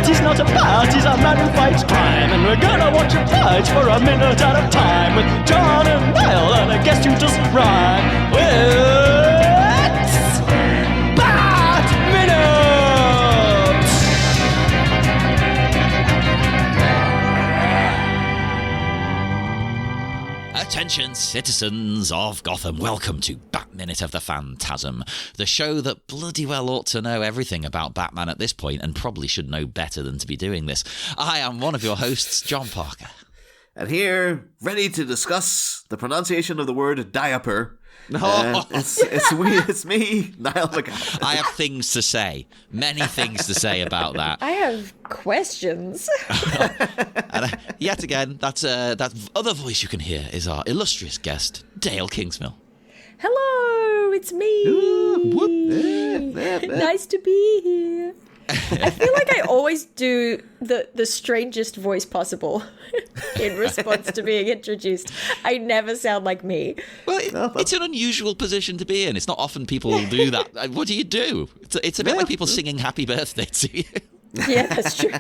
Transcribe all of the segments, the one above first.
He's not a bat, he's a man who fights crime. And we're gonna watch him fight for a minute at a time. With John and Dael and a guest who doesn't rhyme. It's Bat Minute! Attention, citizens of Gotham, welcome to Bat Minute of the Phantasm, the show that bloody well ought to know everything about Batman at this point and probably should know better than to be doing this. I am one of your hosts, John Parker. And here, ready to discuss the pronunciation of the word diaper. It's me, Niall McGowan. I have things to say, many things to say about that. I have questions. And yet again, that other voice you can hear is our illustrious guest, Dael Kingsmill. Hello, it's me. Nice to be here. I feel like I always do the strangest voice possible in response to being introduced. I never sound like me. Well, it's an unusual position to be in. It's not often people do that. What do you do? It's a bit like people singing happy birthday to you. Yeah, that's true.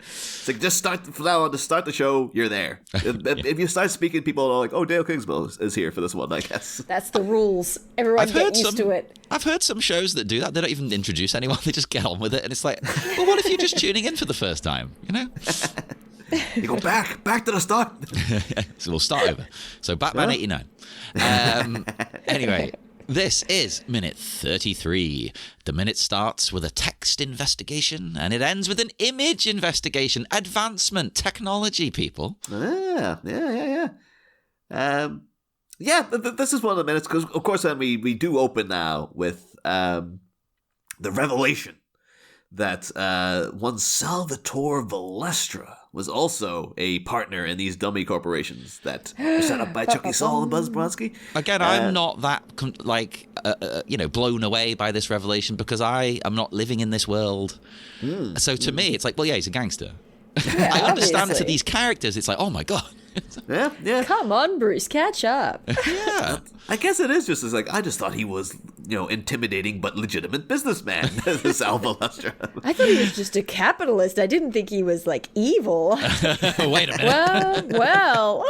It's like, just start the show, you're there. If you start speaking, people are like, oh, Dael Kingsmill is here for this one, I guess. That's the rules. Everyone get used to it. I've heard some shows that do that. They don't even introduce anyone. They just get on with it. And it's like, well, what if you're just tuning in for the first time, you know? You go back to the start. So we'll start over. So Batman 89. Anyway, this is minute 33. The minute starts with a text investigation and it ends with an image investigation. Advancement, technology, people. Yeah. This is one of the minutes because, of course, we do open now with the revelation that one Salvatore Valestra was also a partner in these dummy corporations that were set up by Chuckie Sal and Buzz Bronski. Again, I'm not that blown away by this revelation because I am not living in this world. So to me, it's like, well, yeah, he's a gangster. Yeah, I understand obviously. to these characters, it's like, oh my god. Yeah. Come on, Bruce, catch up. Yeah. I guess it is just as like, I just thought he was, intimidating but legitimate businessman, Sal Valestra. I thought he was just a capitalist. I didn't think he was, evil. Wait a minute. Well.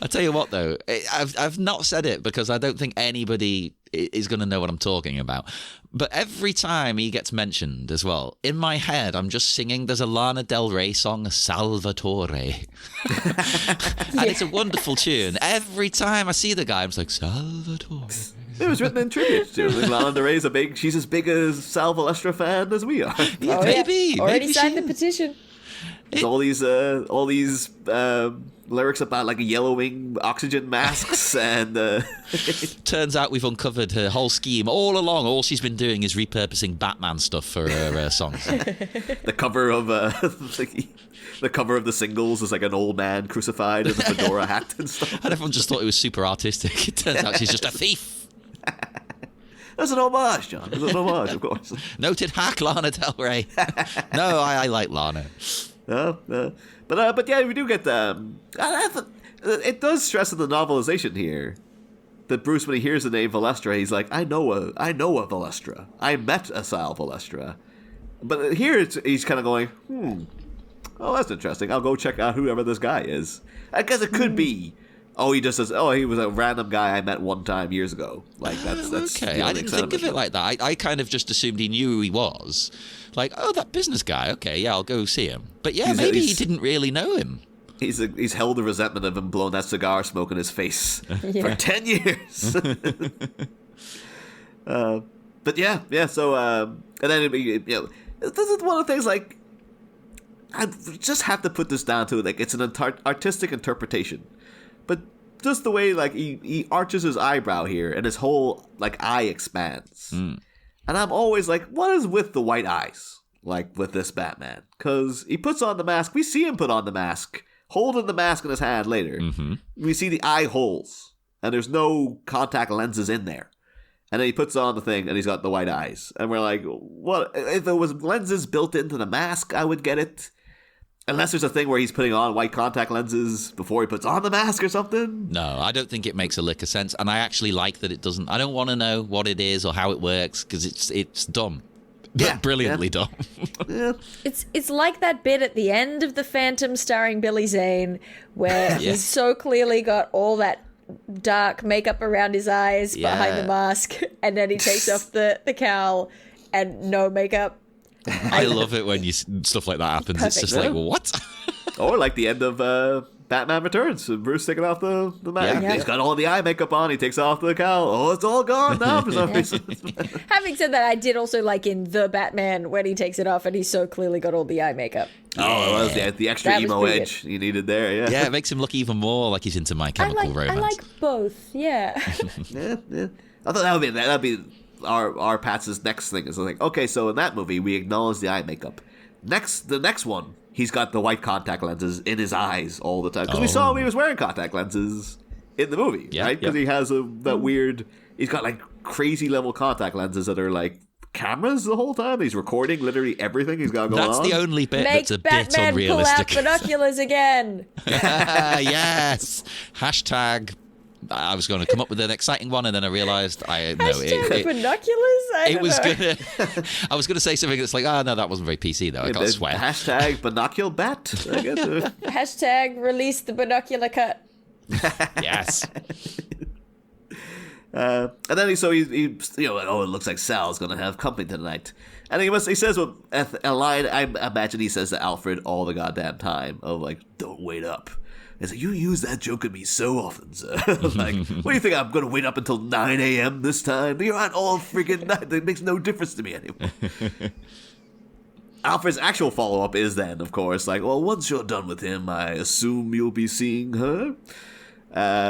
I'll tell you what, though. I've not said it because I don't think anybody is going to know what I'm talking about. But every time he gets mentioned as well, in my head, I'm just singing, there's a Lana Del Rey song, Salvatore. And it's a wonderful tune. Every time I see the guy, I'm just like, Salvatore. It was written in tribute to him. Lana Del Rey's she's as big a Sal Valestra fan as we are. Yeah, maybe. Already maybe signed the petition. There's all these lyrics about yellowing oxygen masks and Turns out we've uncovered her whole scheme all along. All she's been doing is repurposing Batman stuff for her songs. the cover of the singles is like an old man crucified in a fedora hat and stuff. And everyone just thought it was super artistic. It turns out she's just a thief. That's an homage, John. That's an homage, of course. Noted hack Lana Del Rey. No, I like Lana. But yeah, we do get it does stress in the novelization here that Bruce, when he hears the name Valestra, he's like, I know a Valestra. I met a Sal Valestra. But here he's kind of going, oh, that's interesting. I'll go check out whoever this guy is. I guess it could be, he just says, he was a random guy I met one time years ago. That's okay. I didn't think of it like that. I kind of just assumed he knew who he was. Like, that business guy. Okay, yeah, I'll go see him. But yeah, maybe he didn't really know him. He's held the resentment of him blowing that cigar smoke in his face for 10 years. But yeah. So and then this is one of the things. I just have to put this down to it's an artistic interpretation, but just the way he arches his eyebrow here and his whole eye expands. And I'm always like, what is with the white eyes? With this Batman? Because he puts on the mask. We see him put on the mask, holding the mask in his hand later. Mm-hmm. We see the eye holes, and there's no contact lenses in there. And then he puts on the thing, and he's got the white eyes. And we're like, what? If there was lenses built into the mask, I would get it. Unless there's a thing where he's putting on white contact lenses before he puts on the mask or something. No, I don't think it makes a lick of sense, and I actually like that it doesn't. I don't want to know what it is or how it works because it's dumb. Yeah, Brilliantly dumb. Yeah. It's like that bit at the end of The Phantom starring Billy Zane where Yes. he's so clearly got all that dark makeup around his eyes behind the mask, and then he takes off the cowl and no makeup. I love it when stuff like that happens. It's just like, what? Or like the end of Batman Returns. Bruce taking off the mask. Yeah. He's got all the eye makeup on. He takes off the cowl. Oh, it's all gone now for some reason. Having said that, I did also like in The Batman when he takes it off and he's so clearly got all the eye makeup. Oh, it was the extra That was emo pretty edge you needed there. Yeah. Yeah, it makes him look even more like he's into My Chemical Romance. I like both, yeah. Yeah. I thought that'd be our Pat's next thing. Is like, okay, so in that movie we acknowledge the eye makeup. The next one, he's got the white contact lenses in his eyes all the time because we saw him, he was wearing contact lenses in the movie, right? Because he has that weird. He's got like crazy level contact lenses that are like cameras the whole time. He's recording literally everything he's got going on. That's the only bit Make that's a Batman bit pull out unrealistic. binoculars again. Yes. Hashtag. I was going to come up with an exciting one, and then I realised Hashtag binoculars? I was going to say something that's like, no, that wasn't very PC though. I can't swear. Hashtag binocular bat. I guess. Hashtag release the binocular cut. Yes. And then he like, it looks like Sal's gonna have company tonight. And he says a line I imagine he says to Alfred all the goddamn time of like, don't wait up. He's like, you use that joke at me so often, sir. Like, what do you think, I'm gonna wait up until 9 a.m. this time? You're on all freaking night. That makes no difference to me anymore. Alfred's actual follow-up is then, of course, like, well, once you're done with him, I assume you'll be seeing her.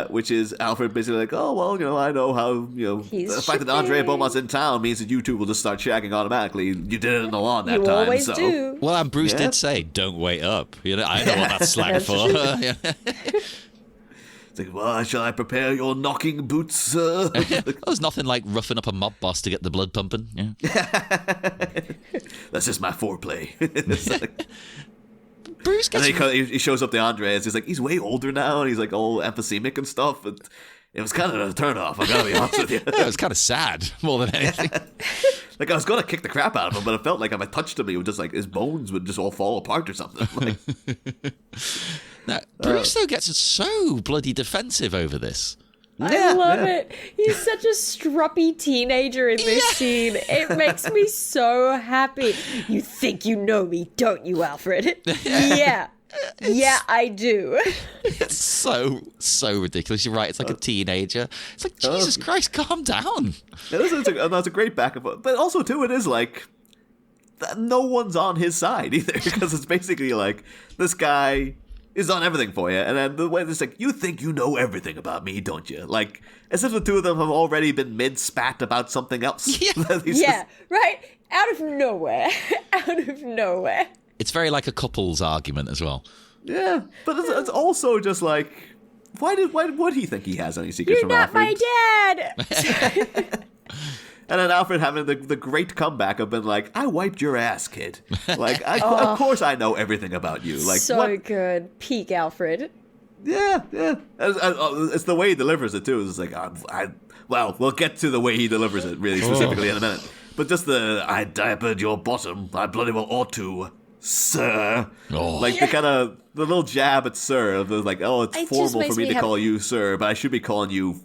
Which is Alfred basically like, oh, well, I know how, the fact that Andrea Beaumont's in town means that you two will just start shagging automatically. You did it in the lawn that You time, always so. do. Well, and Bruce did say, don't wait up. I know what that's slang for. It's like, well, shall I prepare your knocking boots, sir? There's nothing like roughing up a mob boss to get the blood pumping. Yeah. That's just my foreplay. It's like, Bruce and gets... then he shows up to Andrea, and he's like, he's way older now, and he's like all emphysemic and stuff. And it was kind of a turn-off, I gotta be honest with you. Yeah, it was kind of sad, more than anything. Like, I was gonna kick the crap out of him, but it felt like if I touched him, he would just like, his bones would just all fall apart or something. Like, Now, Bruce, though, gets so bloody defensive over this. I love it. He's such a struppy teenager in this scene. It makes me so happy. You think you know me, don't you, Alfred? Yeah. Yeah, I do. It's so ridiculous. You're right. It's like a teenager. It's like, Jesus Christ, calm down. That's a great back and forth. But also, too, it is like, no one's on his side either, because it's basically like, this guy is on everything for you, and then the way it's like, you think you know everything about me, don't you? Like, as if the two of them have already been mid-spat about something else. Yeah, right? Out of nowhere. Out of nowhere. It's very like a couple's argument as well. Yeah, but it's also just like, why would he think he has any secrets You're from not Alfred? my dad! And then Alfred having the great comeback of been like, I wiped your ass, kid. Like, of course I know everything about you. Like, so what? good. Peak Alfred. Yeah. It's the way he delivers it, too. It's like, well, we'll get to the way he delivers it really specifically in a minute. But just I diapered your bottom. I bloody well ought to, sir. Like, the little jab at sir of like, it's It just formal makes for me me to call you sir, but I should be calling you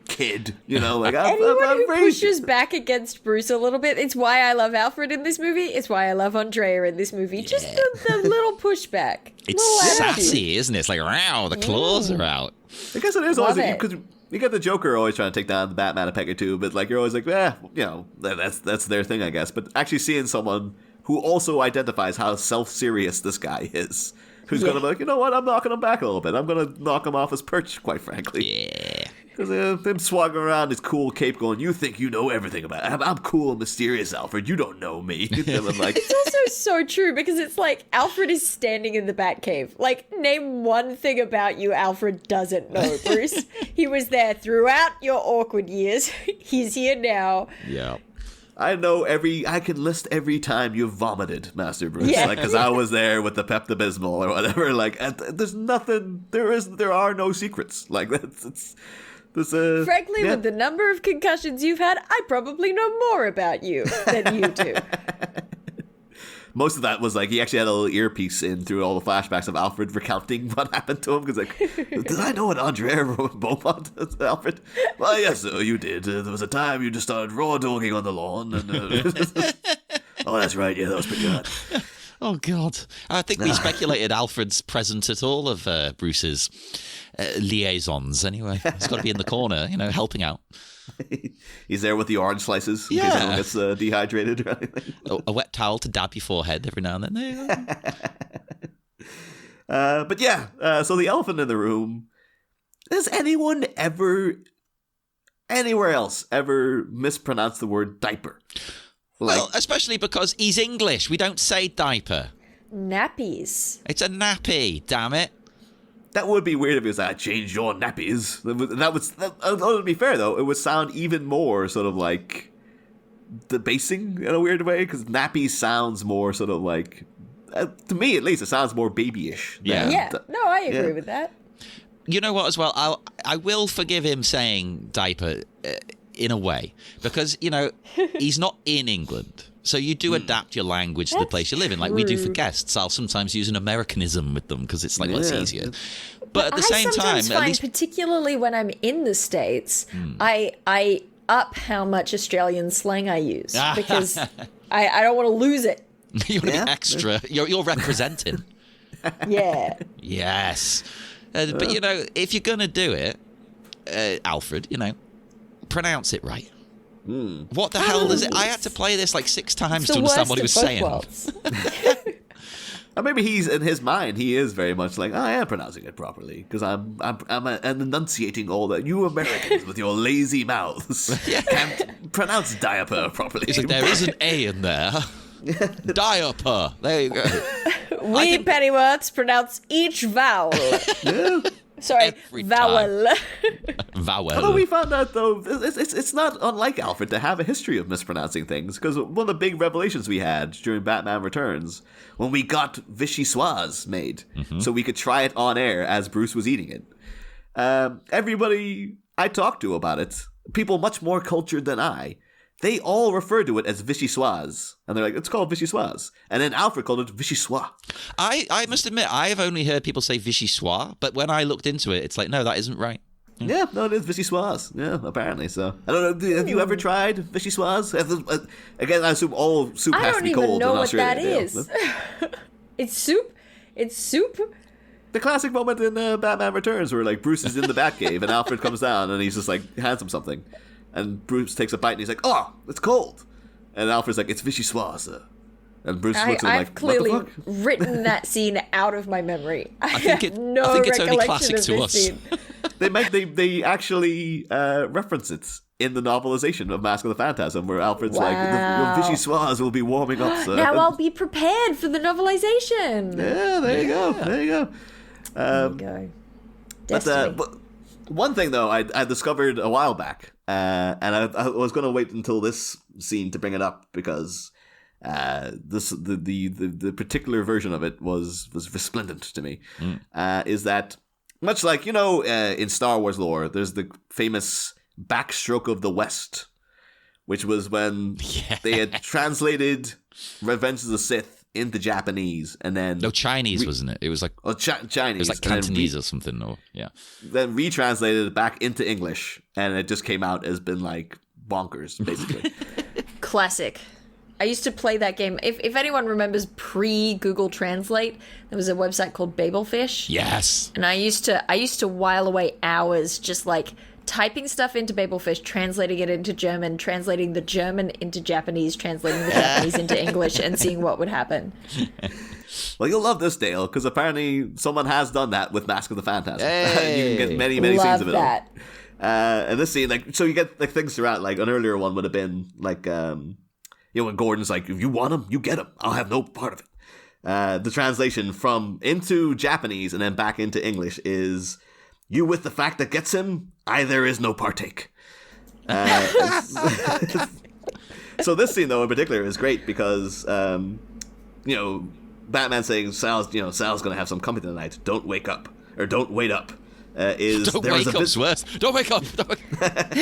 kid. Like, Anyone I'm who raised. pushes back against Bruce a little bit, it's why I love Alfred in this movie. It's why I love Andrea in this movie. Just the little pushback. It's little attitude. sassy, isn't it? It's like, wow, the claws are out. I guess it is Love always it. because you got the Joker always trying to take down the Batman a peg or two, but like you're always like, that's their thing, I guess. But actually seeing someone who also identifies how self-serious this guy is, who's gonna be like, you know what, I'm knocking him back a little bit. I'm gonna knock him off his perch, quite frankly. Yeah. Because him swagging around his cool cape going, you think you know everything about it. I'm cool and mysterious, Alfred. You don't know me. And I'm like, It's also so true because it's like Alfred is standing in the Batcave. Like, name one thing about you Alfred doesn't know, Bruce. He was there throughout your awkward years. He's here now. Yeah. I can list every time you've vomited, Master Bruce. Yeah. Like, because I was there with the Pepto-Bismol or whatever. Like, and there's nothing. There are no secrets. Like, Frankly, with the number of concussions you've had, I probably know more about you than you do. Most of that was like he actually had a little earpiece in through all the flashbacks of Alfred recounting what happened to him. Because like, did I know an Andrea Beaumont, Alfred? Well, yes, you did. There was a time you just started raw dogging on the lawn. And, oh, that's right. Yeah, that was pretty good. Oh, God. I think we speculated Alfred's present at all of Bruce's liaisons anyway. He's got to be in the corner, helping out. He's there with the orange slices in case anyone gets dehydrated or anything. A wet towel to dab your forehead every now and then. But yeah, so the elephant in the room. Has anyone anywhere else ever mispronounced the word diaper? Well, especially because he's English. We don't say diaper. Nappies. It's a nappy, damn it. That would be weird if it was like, change your nappies. That would be fair, though. It would sound even more sort of like debasing in a weird way, because nappy sounds more sort of like, to me at least, it sounds more babyish. Yeah. No, I agree with that. You know what, as well, I will forgive him saying diaper in a way, because, he's not in England. So you do adapt your language to the place you live in, like we do for guests. I'll sometimes use an Americanism with them because it's like, well, it's easier. But at the same time, I sometimes find, particularly when I'm in the States, I up how much Australian slang I use because I don't want to lose it. You want to be extra. You're representing. Yeah. Yes. But, if you're going to do it, Alfred, pronounce it right. What the hell is it? I had to play this like 6 times to understand what he was saying. Or maybe he's in his mind. He is very much like, I am pronouncing it properly because I'm enunciating all that. You Americans with your lazy mouths can't pronounce diaper properly. He's like, there is an A in there. Diaper. There you go. We Pennyworths pronounce each vowel. Sorry, Every vowel. Vowel. Although we found out, though, it's not unlike Alfred to have a history of mispronouncing things, because one of the big revelations we had during Batman Returns, when we got vichyssoise made, so we could try it on air as Bruce was eating it. Everybody I talked to about it, people much more cultured than I, they all refer to it as vichyssoise. And they're like, it's called vichyssoise. And then Alfred called it vichyssoise. I must admit, I've only heard people say vichyssoise, but when I looked into it, it's like, no, that isn't right. Yeah, no, it is vichyssoise. Yeah, apparently. So I don't know. Have you ever tried vichyssoise? Again, I assume all soup has to be cold. I don't even know what that is. It's soup. It's soup. The classic moment in Batman Returns where like Bruce is in the Batcave and Alfred comes down and he's just like hands him something, and Bruce takes a bite and he's like, "Oh, it's cold," and Alfred's like, "It's vichyssoise." And Bruce looks at him like, I've clearly what the fuck? written that scene out of my memory. I think have it- no I think it's only recollection classic of to this us. scene. They actually reference it in the novelization of Mask of the Phantasm, where Alfred's like, Wow. "The vichyssoise will be warming up, sir." Now I'll be prepared for the novelization. Yeah, there you go. There you go. There you go. Destiny. But one thing though, I discovered a while back, and I was going to wait until this scene to bring it up because the particular version of it was resplendent to me. Is that much like in Star Wars lore, there's the famous backstroke of the West, which was when they had translated Revenge of the Sith into Japanese, and then Chinese, wasn't it? It was like Chinese. it was like Cantonese or something, or then retranslated it back into English, and it just came out as been like bonkers, basically. Classic. I used to play that game. If anyone remembers pre-Google Translate, there was a website called Babelfish. yes. And I used to while away hours just like typing stuff into Babelfish, translating it into German, translating the German into Japanese, translating the Japanese into English, and seeing what would happen. Well, you'll love this, Dale, because apparently someone has done that with Mask of the Phantasm. Hey. You can get many scenes Love of it. that. And this scene, like, so you get like things throughout. Like an earlier one would have been like, when Gordon's like, "If you want him, you get him. I'll have no part of it." The translation from into Japanese and then back into English is, "You with the fact that gets him, there is no partake." So this scene, though, in particular, is great because, Batman saying Sal's going to have some company tonight. Don't wake up. Or don't wait up. Don't wake up's worse. Don't wake up. Don't wake up.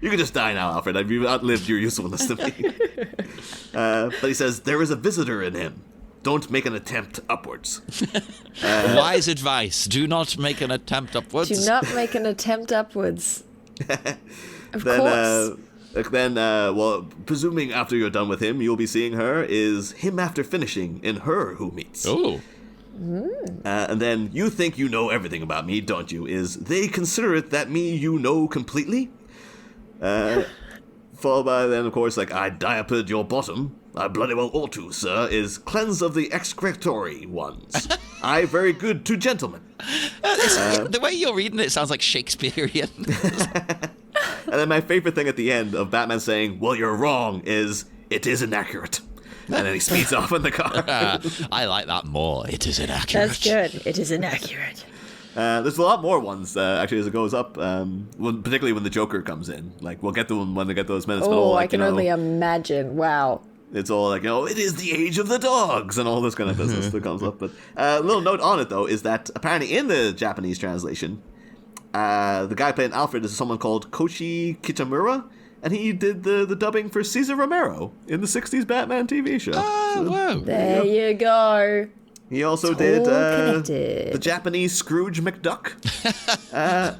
You can just die now, Alfred. You've outlived your usefulness to me. But he says, there is a visitor in him. Don't make an attempt upwards. Wise advice. Do not make an attempt upwards. Do not make an attempt upwards. Of course. Well, presuming after you're done with him, you'll be seeing her, is him after finishing in her who meets. Oh. And then, you think you know everything about me, don't you? Is they consider it that me you know completely? Followed by then, of course, like, I diapered your bottom. I bloody well ought to, sir, is cleanse of the excretory ones. I very good to gentlemen. The way you're reading it sounds like Shakespearean. And then my favorite thing at the end of Batman saying, well, you're wrong, is, it is inaccurate. And then he speeds off in the car. I like that more. It is inaccurate. That's good. It is inaccurate. There's a lot more ones, actually, as it goes up, particularly when the Joker comes in. Like, we'll get to them when they get those minutes. But I can only imagine. Wow. It's all like, it is the age of the dogs and all this kind of business that comes up. But a little note on it, though, is that apparently in the Japanese translation, the guy playing Alfred is someone called Koichi Kitamura, and he did the dubbing for Cesar Romero in the 60s Batman TV show. Oh, wow. There you go. He also It's did all connected. the Japanese Scrooge McDuck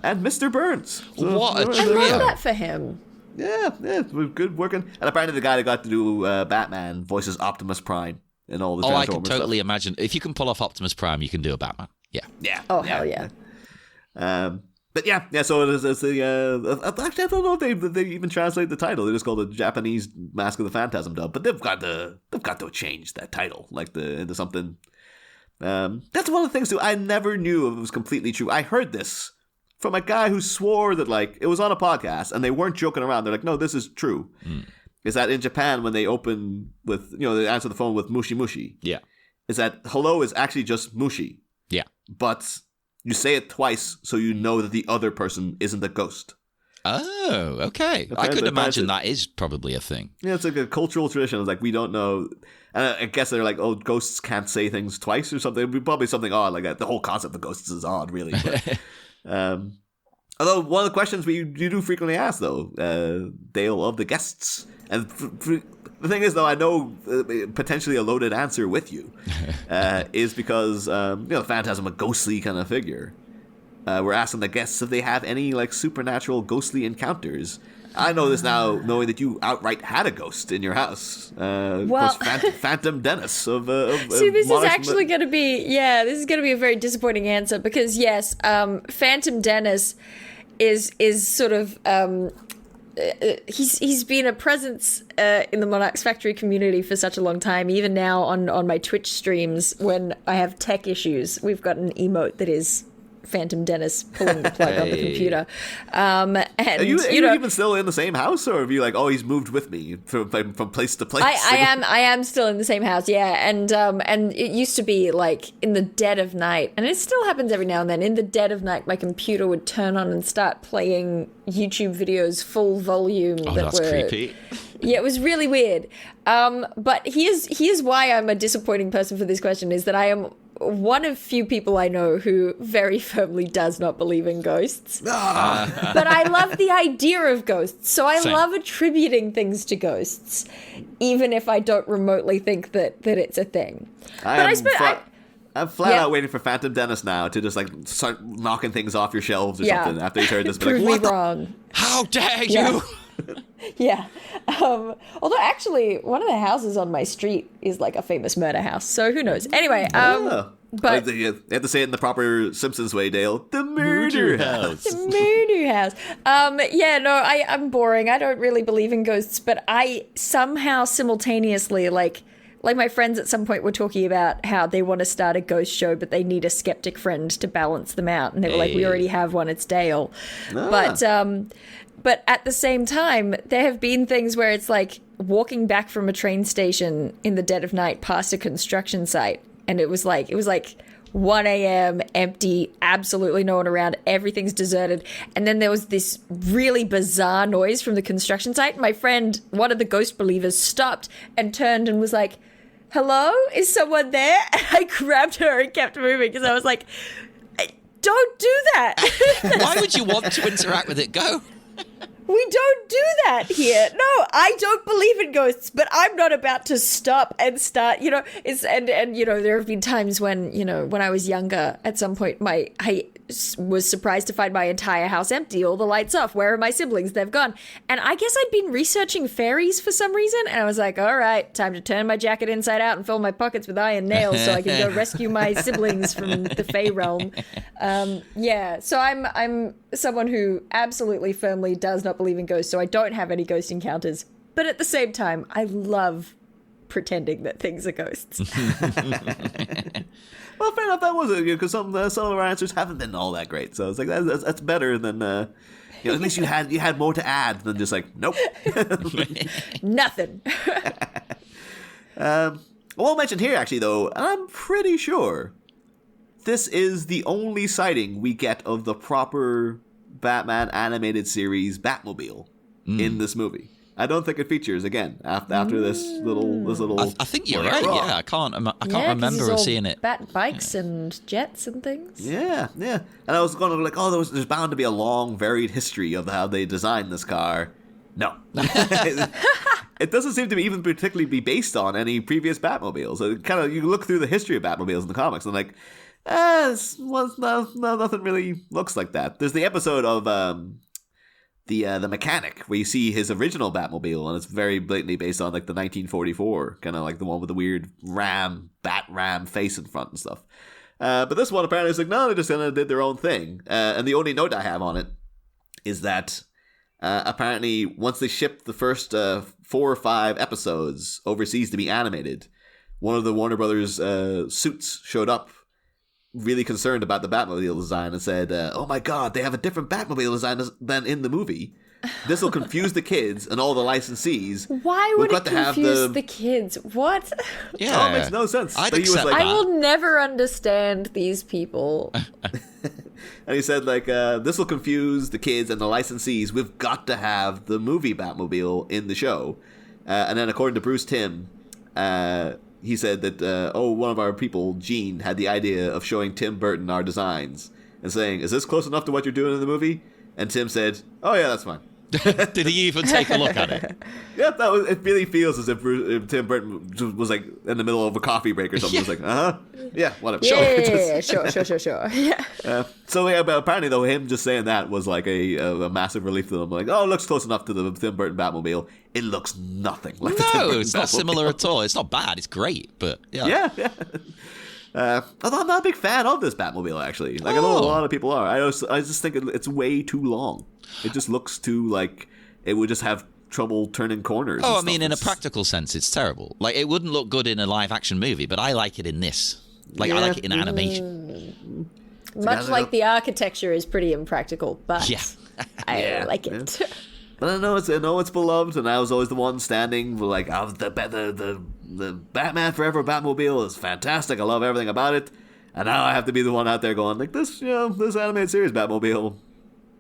and Mr. Burns. So, What a I trio. love that for him. Yeah, good working. And apparently the guy that got to do Batman voices Optimus Prime in all the I Transformers can totally stuff. imagine. If you can pull off Optimus Prime, you can do a Batman. Yeah. Yeah. Oh, hell yeah. But yeah. So it's the actually I don't know if they even translate the title. They just call it the Japanese Mask of the Phantasm dub. But they've got to change that title into something. That's one of the things too. I never knew if it was completely true. I heard this from a guy who swore that like it was on a podcast and they weren't joking around. They're like, no, this is true. Is that in Japan when they open with they answer the phone with mushi mushi? Yeah. Is that hello is actually just mushi, Yeah. but you say it twice so you know that the other person isn't a ghost. Oh, okay. I could imagine that is probably a thing. Yeah, it's like a cultural tradition. It's like we don't know. And I guess they're like, oh, ghosts can't say things twice or something. It'd be probably something odd like that. The whole concept of ghosts is odd, really. But, although one of the questions you do frequently ask, though, Dael, of the guests, and the thing is, though, I know potentially a loaded answer with you, is because the Phantasm, a ghostly kind of figure. We're asking the guests if they have any like supernatural ghostly encounters. I know this now, knowing that you outright had a ghost in your house. Of course, Phantom Dennis of See, this is Monarch. actually going to be, this is going to be a very disappointing answer because, yes, Phantom Dennis is sort of, he's been a presence in the Monarch's Factory community for such a long time. Even now on my Twitch streams, when I have tech issues, we've got an emote that is Phantom Dennis pulling the plug on the computer. And Are you even still in the same house, or have you like, he's moved with me from place to place? I am still in the same house, yeah. And it used to be like in the dead of night, and it still happens every now and then. In the dead of night, my computer would turn on and start playing YouTube videos full volume. Oh, that's creepy. Yeah, it was really weird. But here's why I'm a disappointing person for this question, is that I am one of few people I know who very firmly does not believe in ghosts. But I love the idea of ghosts. So I love attributing things to ghosts, even if I don't remotely think that it's a thing. I'm flat out waiting for Phantom Dennis now to just like start knocking things off your shelves or something after he's heard this. Prove like, me wrong. How dare you? Yeah. Although actually, one of the houses on my street is like a famous murder house. So who knows? Anyway, but you have to say it in the proper Simpsons way, Dale. The murder house. The murder house. I'm boring. I don't really believe in ghosts, but I somehow simultaneously like my friends at some point were talking about how they want to start a ghost show, but they need a skeptic friend to balance them out. And they were like, we already have one. It's Dale. But at the same time, there have been things where it's like walking back from a train station in the dead of night past a construction site. And it was like, 1 a.m., empty, absolutely no one around, everything's deserted. And then there was this really bizarre noise from the construction site. My friend, one of the ghost believers, stopped and turned and was like, hello? Is someone there? And I grabbed her and kept moving because I was like, don't do that. Why would you want to interact with it? Go. We don't do that here. No, I don't believe in ghosts, but I'm not about to stop and start, and there have been times when, when I was younger, at some point, I was surprised to find my entire house empty, all the lights off. Where are my siblings? They've gone. And I guess I'd been researching fairies for some reason, and I was like, all right, time to turn my jacket inside out and fill my pockets with iron nails so I can go rescue my siblings from the Fae realm. So I'm someone who absolutely firmly does not believe in ghosts, so I don't have any ghost encounters. But at the same time, I love pretending that things are ghosts. Well, fair enough. That was it, because some of our answers haven't been all that great. So it's like that's better than at least you had more to add than just like nope, nothing. Well, mentioned here actually though, I'm pretty sure this is the only sighting we get of the proper Batman animated series Batmobile in this movie. I don't think it features again after this little. I think you're right. Yeah, I can't remember seeing it. Bat bikes and jets and things. Yeah. And I was going to like, there's bound to be a long, varied history of how they designed this car. No, it doesn't seem to be even particularly be based on any previous Batmobiles. So kind of you look through the history of Batmobiles in the comics and like, nothing really looks like that. There's the episode of the mechanic where you see his original Batmobile, and it's very blatantly based on like the 1944 kind of like the one with the weird bat ram face in front and stuff. But this one apparently is like, no, they just kind of did their own thing. And the only note I have on it is that apparently once they shipped the first 4 or 5 episodes overseas to be animated, one of the Warner Brothers suits showed up really concerned about the Batmobile design and said, oh my god, they have a different Batmobile design than in the movie. This will confuse the kids and all the licensees. Why would it confuse the kids? What? Yeah. It makes no sense. I'd accept that. I will never understand these people. And he said, like, this will confuse the kids and the licensees. We've got to have the movie Batmobile in the show. And then according to Bruce Timm, he said that, one of our people, Gene, had the idea of showing Tim Burton our designs and saying, is this close enough to what you're doing in the movie? And Tim said, oh yeah, that's fine. Did he even take a look at it? Yeah, it really feels as if Tim Burton was like in the middle of a coffee break or something. Yeah. He was like, yeah, whatever. Sure. Yeah. So yeah, but apparently though, him just saying that was like a massive relief to them. Like, it looks close enough to the Tim Burton Batmobile. It looks nothing like the Tim Burton it's not Batmobile. similar at all. It's not bad. It's great, but yeah. Although I'm not a big fan of this Batmobile, actually. Like, I know a lot of people are. I just think it's way too long. It just looks too like it would just have trouble turning corners. I mean, in a practical sense, it's terrible. Like, it wouldn't look good in a live-action movie, but I like it in this. Like, I like it in animation. Much like the architecture is pretty impractical, but I like it. Yeah. But I know it's beloved, and I was always the one standing like, the Batman Forever Batmobile is fantastic. I love everything about it. And now I have to be the one out there going like, this animated series Batmobile.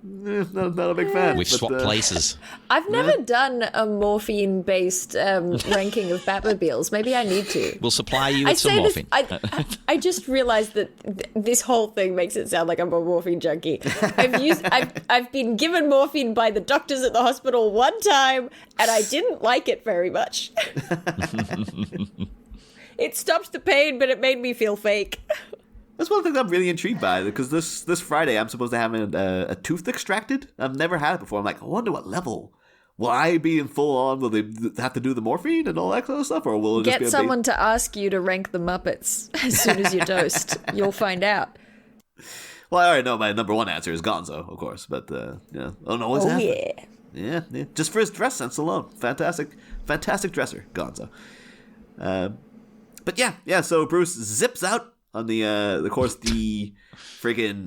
Not a big fan. We've swapped places. I've never done a morphine-based ranking of Batmobiles. Maybe I need to. We'll supply you with some morphine. I just realized that this whole thing makes it sound like I'm a morphine junkie. I've been given morphine by the doctors at the hospital one time, and I didn't like it very much. It stopped the pain, but it made me feel fake. That's one thing I'm really intrigued by, because this Friday I'm supposed to have a tooth extracted. I've never had it before. I'm like, I wonder what level. Will I be in full on? Will they have to do the morphine and all that kind of stuff? Or will it just be someone to ask you to rank the Muppets as soon as you're dosed? You'll find out. Well, I already know my number one answer is Gonzo, of course. But, Yeah. Just for his dress sense alone. Fantastic dresser, Gonzo. But yeah, so Bruce zips out on the friggin'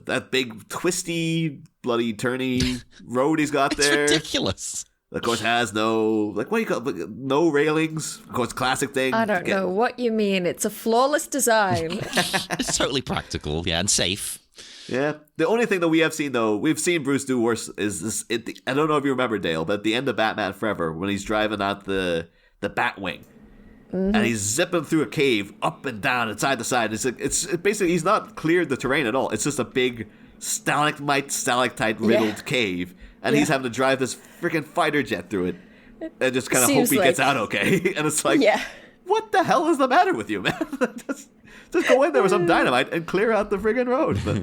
that big twisty, bloody turny road he's got there. It's ridiculous. Of course, has no, like, what do you call it? No railings. Of course, classic thing. I don't know what you mean. It's a flawless design. It's totally practical, yeah, and safe. Yeah. The only thing that we have seen, though, we've seen Bruce do worse is this. I don't know if you remember, Dale, but at the end of Batman Forever, when he's driving out the Batwing, and he's zipping through a cave up and down and side to side. It's basically, he's not cleared the terrain at all. It's just a big stalactite riddled cave, and he's having to drive this freaking fighter jet through it, and just kind of hope he gets out okay. And it's like, what the hell is the matter with you, man? just go in there with some dynamite and clear out the friggin' road. But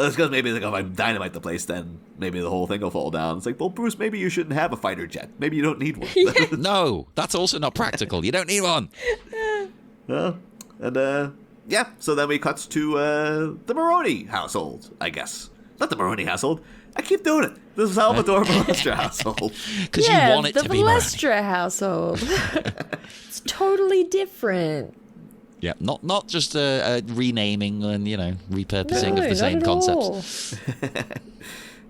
it's because maybe, like, if I dynamite the place, then maybe the whole thing will fall down. It's like, well, Bruce, maybe you shouldn't have a fighter jet. Maybe you don't need one. No, that's also not practical. You don't need one. So then we cut to the Maroney household, I guess. Not the Maroney household. I keep doing it. The Salvatore Valestra household. Because you want it to be the Valestra household. It's totally different. Yeah, not just renaming and, repurposing of the same concepts.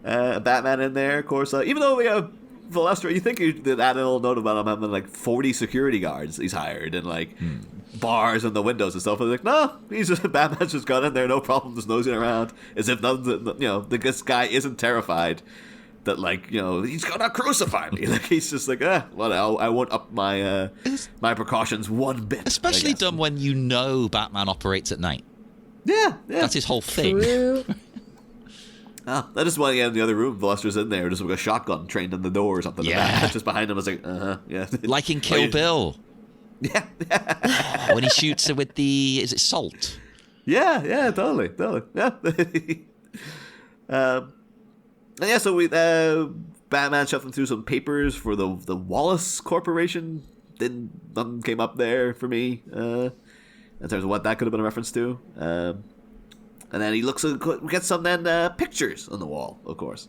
Batman in there, of course. Even though we have Valestra, you think that add a little note about him having like 40 security guards he's hired and like bars in the windows and stuff. And like, no, he's just Batman's just got in there, no problem, just nosing around as if this guy isn't terrified that, like, he's gonna crucify me. Like, he's just like, well, I won't up my my precautions one bit. Especially done when Batman operates at night. Yeah. That's his whole thing. True. I just want to get in the other room. Valestra's in there, just with a shotgun trained in the door or something. Yeah. Just behind him, I was like, yeah. Like in Kill Bill. Yeah. When he shoots it with is it salt? Yeah, totally. Yeah, so we Batman shuffling through some papers for the Wallace Corporation. Nothing came up there for me in terms of what that could have been a reference to. And then he we get some pictures on the wall, of course.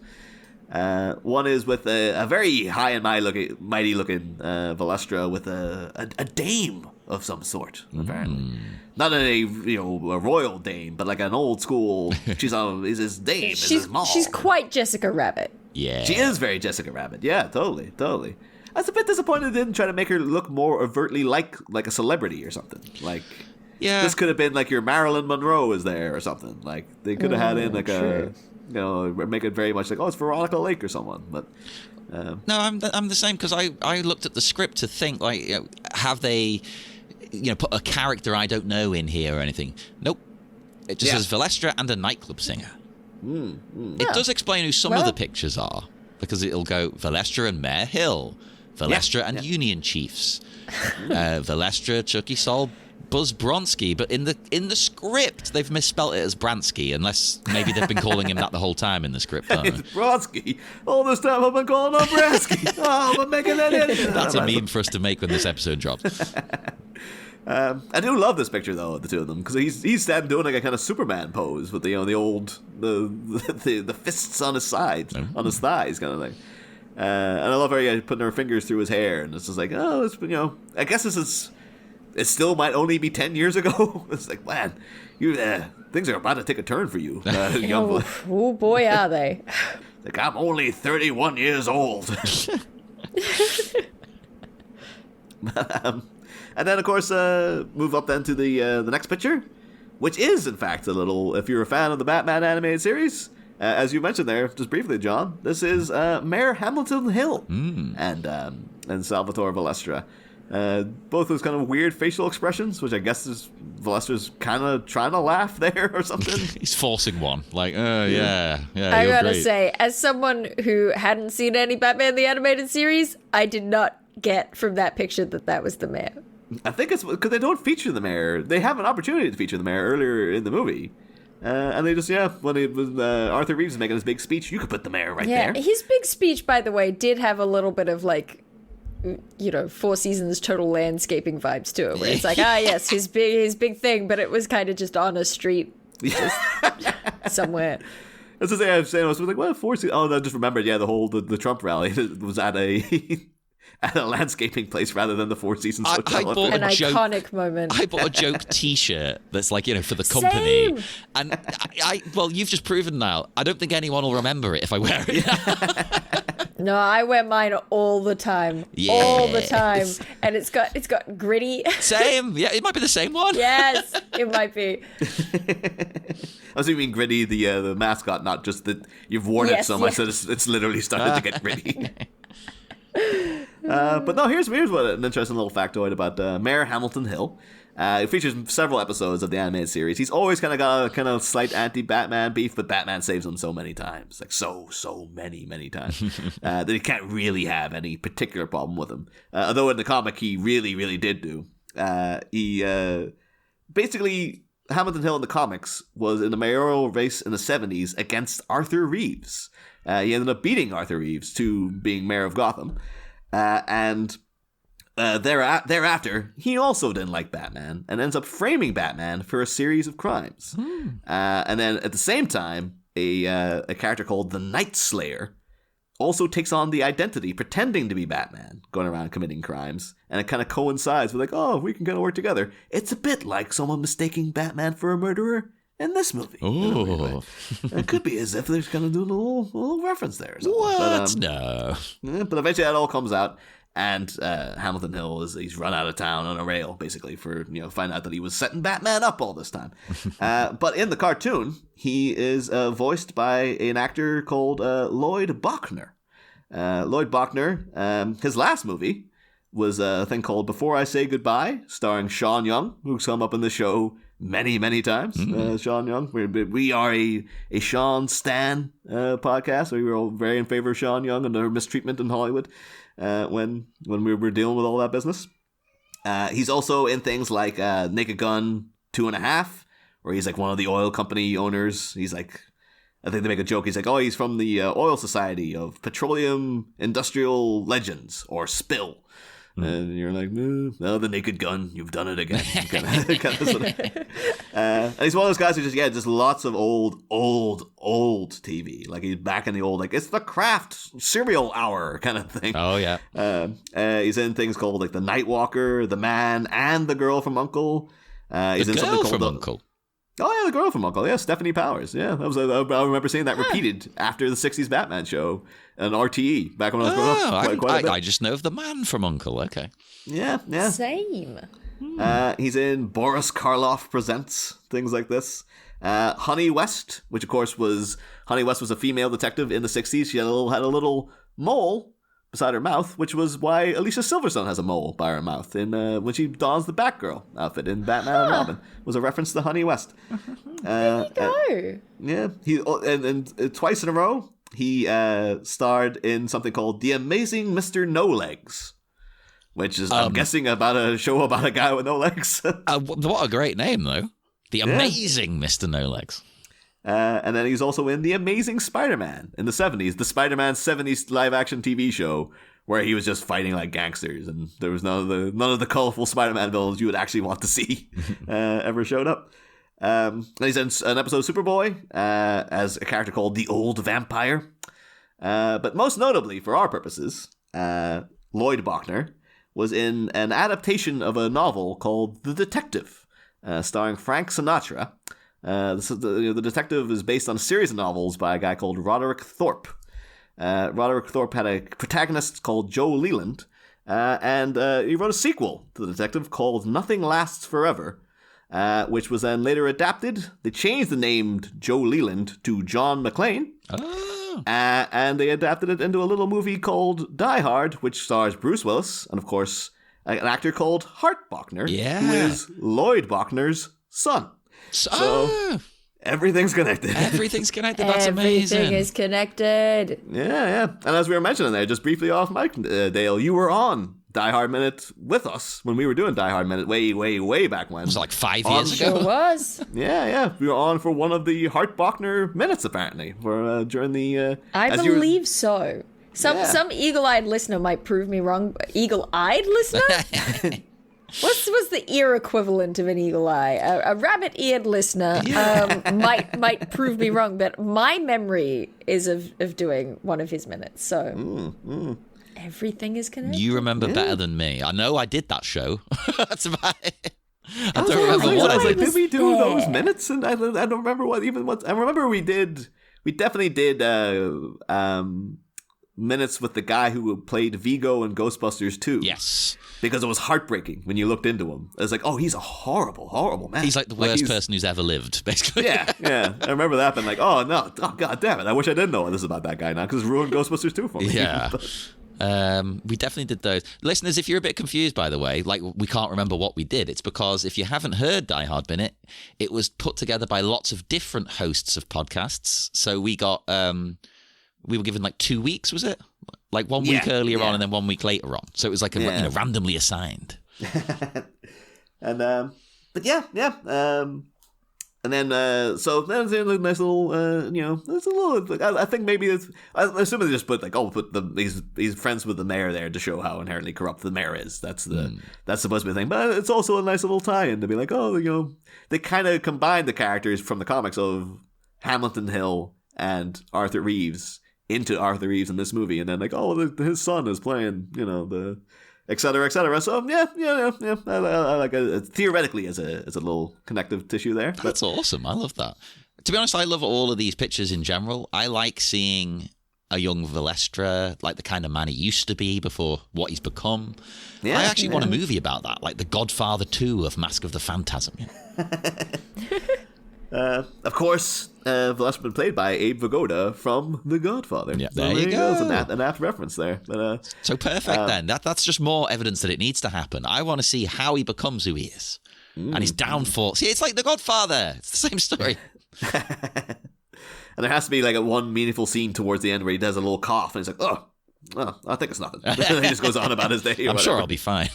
One is with a very high and mighty looking Valestra with a dame of some sort, apparently. Not a royal dame, but like an old school. She's his dame. She's quite Jessica Rabbit. Yeah, she is very Jessica Rabbit. Yeah, totally. I was a bit disappointed they didn't try to make her look more overtly like a celebrity or something. Like, this could have been like your Marilyn Monroe is there or something. Like, they could have had in like make it very much like, it's Veronica Lake or someone. But no, I'm the same, because I looked at the script to think, like, have they put a character I don't know in here or anything? Nope. It just says Valestra and a nightclub singer. It does explain who some of the pictures are, because it'll go Valestra and Mayor Hill, Valestra and Union Chiefs, Valestra, Chuckie, Sal, Buzz Bronsky, but in the script they've misspelt it as Bransky, unless maybe they've been calling him that the whole time in the script. It's Bronsky. All this time I've been calling him Bransky. I'm making that in. That's a meme for us to make when this episode drops. I do love this picture though of the two of them, because he's standing doing like a kind of Superman pose with the old the fists on his sides, on his thighs kind of thing. And I love how he's putting her fingers through his hair, and it's just like, I guess this is. It still might only be 10 years ago. It's like, man, things are about to take a turn for you. Oh boy, are they. Like, I'm only 31 years old. And then, of course, move up then to the next picture, which is, in fact, if you're a fan of the Batman animated series, as you mentioned there, just briefly, John, this is Mayor Hamilton Hill and Salvatore Valestra. Both those kind of weird facial expressions, which I guess is Valestra's kind of trying to laugh there or something. He's forcing one. Like, yeah. I gotta say, as someone who hadn't seen any Batman the Animated Series, I did not get from that picture that was the mayor. I think it's because they don't feature the mayor. They have an opportunity to feature the mayor earlier in the movie. And they just, when Arthur Reeves is making his big speech, you could put the mayor right there. Yeah, his big speech, by the way, did have a little bit of, like, Four Seasons total landscaping vibes to it, where it's like, yes, his big thing, but it was kind of just on a street, just somewhere. That's the thing I was saying. I was like, well, Four Seasons. Oh, I just remembered, the whole the Trump rally was at a at a landscaping place rather than the Four Seasons hotel. An iconic moment. I bought a joke T-shirt that's like, for the company. Same. And well, you've just proven now. I don't think anyone will remember it if I wear it. No, I wear mine all the time. Yeah. All the time. And it's got gritty. Same. Yeah, it might be the same one. Yes, it might be. I was mean Gritty, the mascot, not just that you've worn it so much that it's literally started to get gritty. But no, here's what an interesting little factoid about Mayor Hamilton Hill. It features several episodes of the animated series. He's always kind of got a slight anti-Batman beef, but Batman saves him so many times, like so many times, that he can't really have any particular problem with him. Although in the comic he really did do. He basically, Hamilton Hill in the comics was in the mayoral race in the 70s against Arthur Reeves. He ended up beating Arthur Reeves to being mayor of Gotham, and thereafter, he also didn't like Batman and ends up framing Batman for a series of crimes. And then at the same time, a character called the Night Slayer also takes on the identity, pretending to be Batman, going around committing crimes. And it kind of coincides with we can kind of work together. It's a bit like someone mistaking Batman for a murderer in this movie. Oh. It could be as if they're kind of doing a little reference there or something. What? But, No. But eventually that all comes out. And Hamilton Hill he's run out of town on a rail, basically, for find out that he was setting Batman up all this time. But in the cartoon, he is voiced by an actor called Lloyd Bochner. Lloyd Bochner, his last movie was a thing called Before I Say Goodbye, starring Sean Young, who's come up in the show many times. Sean Young. We are a Sean Stan podcast. We were all very in favor of Sean Young and their mistreatment in Hollywood. When we were dealing with all that business. He's also in things like Naked Gun 2.5, where he's like one of the oil company owners. He's like, I think they make a joke. He's like, he's from the Oil Society of Petroleum Industrial Legends, or SPIL. And you're like, no, the Naked Gun, you've done it again. And he's one of those guys who just lots of old TV. Like he's back in the old, it's the Kraft cereal hour kind of thing. Oh, yeah. He's in things called like The Nightwalker, The Man, and The Girl from Uncle. He's The in Girl from Uncle. Oh, yeah, The Girl from Uncle. Yeah, Stephanie Powers. Yeah, that was. I remember seeing that repeated after the 60s Batman show on RTE back when I was growing up. Quite a bit. I just know of The Man from Uncle. Okay. Yeah. Same. He's in Boris Karloff Presents, things like this. Honey West, which of course was a female detective in the 60s. She had a little mole beside her mouth, which was why Alicia Silverstone has a mole by her mouth in when she dons the Batgirl outfit in Batman and Robin. It was a reference to Honey West. There you go. Yeah, and twice in a row he starred in something called The Amazing Mr. No Legs, which is I'm guessing about a show about a guy with no legs. What a great name, though. The Amazing Mr. No Legs. And then he's also in The Amazing Spider-Man in the 70s, the Spider-Man 70s live-action TV show, where he was just fighting like gangsters, and there was none of the colorful Spider-Man villains you would actually want to see ever showed up. And he's in an episode of Superboy as a character called the Old Vampire. But most notably, for our purposes, Lloyd Bochner was in an adaptation of a novel called The Detective, starring Frank Sinatra. The Detective is based on a series of novels by a guy called Roderick Thorpe. Roderick Thorpe had a protagonist called Joe Leland, and he wrote a sequel to The Detective called Nothing Lasts Forever, which was then later adapted. They changed the name Joe Leland to John McClane, and they adapted it into a little movie called Die Hard, which stars Bruce Willis, and of course, an actor called Hart Bochner, who is Lloyd Bochner's son. So everything's connected. Everything's connected. That's amazing. Everything is connected. Yeah. And as we were mentioning there, just briefly off mic, Dale, you were on Die Hard Minute with us when we were doing Die Hard Minute way back when. It was like 5 years ago. Sure was. Yeah. We were on for one of the Hart Bochner minutes, apparently, for during the... I believe so. Some eagle-eyed listener might prove me wrong. Eagle-eyed listener? What's the ear equivalent of an eagle eye? A rabbit-eared listener might prove me wrong, but my memory is of doing one of his minutes. So everything is connected. You remember better than me. I know I did that show. That's about it. I don't remember what I did. Did we do those minutes? And I don't remember what. I remember we definitely did minutes with the guy who played Vigo in Ghostbusters 2. Yes. Because it was heartbreaking when you looked into him. It was like, oh, he's a horrible, horrible man. He's like the worst person who's ever lived, basically. Yeah. I remember that being like, oh, no. Oh, God damn it. I wish I didn't know this about that guy now because it's ruined Ghostbusters 2 for me. Yeah. We definitely did those. Listeners, if you're a bit confused, by the way, like we can't remember what we did, it's because if you haven't heard Die Hard Minute, it was put together by lots of different hosts of podcasts. So we got, we were given like 2 weeks, was it? Like 1 week earlier on and then 1 week later on. So it was like randomly assigned. And but and then so there's a nice little there's a little. I think maybe it's. I assume they just put like he's friends with the mayor there to show how inherently corrupt the mayor is. That's supposed to be the thing. But it's also a nice little tie-in to be like, they kind of combine the characters from the comics of Hamilton Hill and Arthur Reeves into Arthur Reeves in this movie, and then like, his son is playing, the et cetera, et cetera. So I like it theoretically as a little connective tissue there. That's awesome. I love that. To be honest, I love all of these pictures in general. I like seeing a young Valestra, like the kind of man he used to be before what he's become. I actually want a movie about that, like The Godfather 2 of Mask of the Phantasm. Of course, Valestra been played by Abe Vigoda from The Godfather. Yeah, so there you go. An apt reference there. But, so perfect then. That's just more evidence that it needs to happen. I want to see how he becomes who he is. And his downfall. See, it's like The Godfather. It's the same story. And there has to be like a one meaningful scene towards the end where he does a little cough and he's like, I think it's nothing. He just goes on about his day. I'm sure I'll be fine.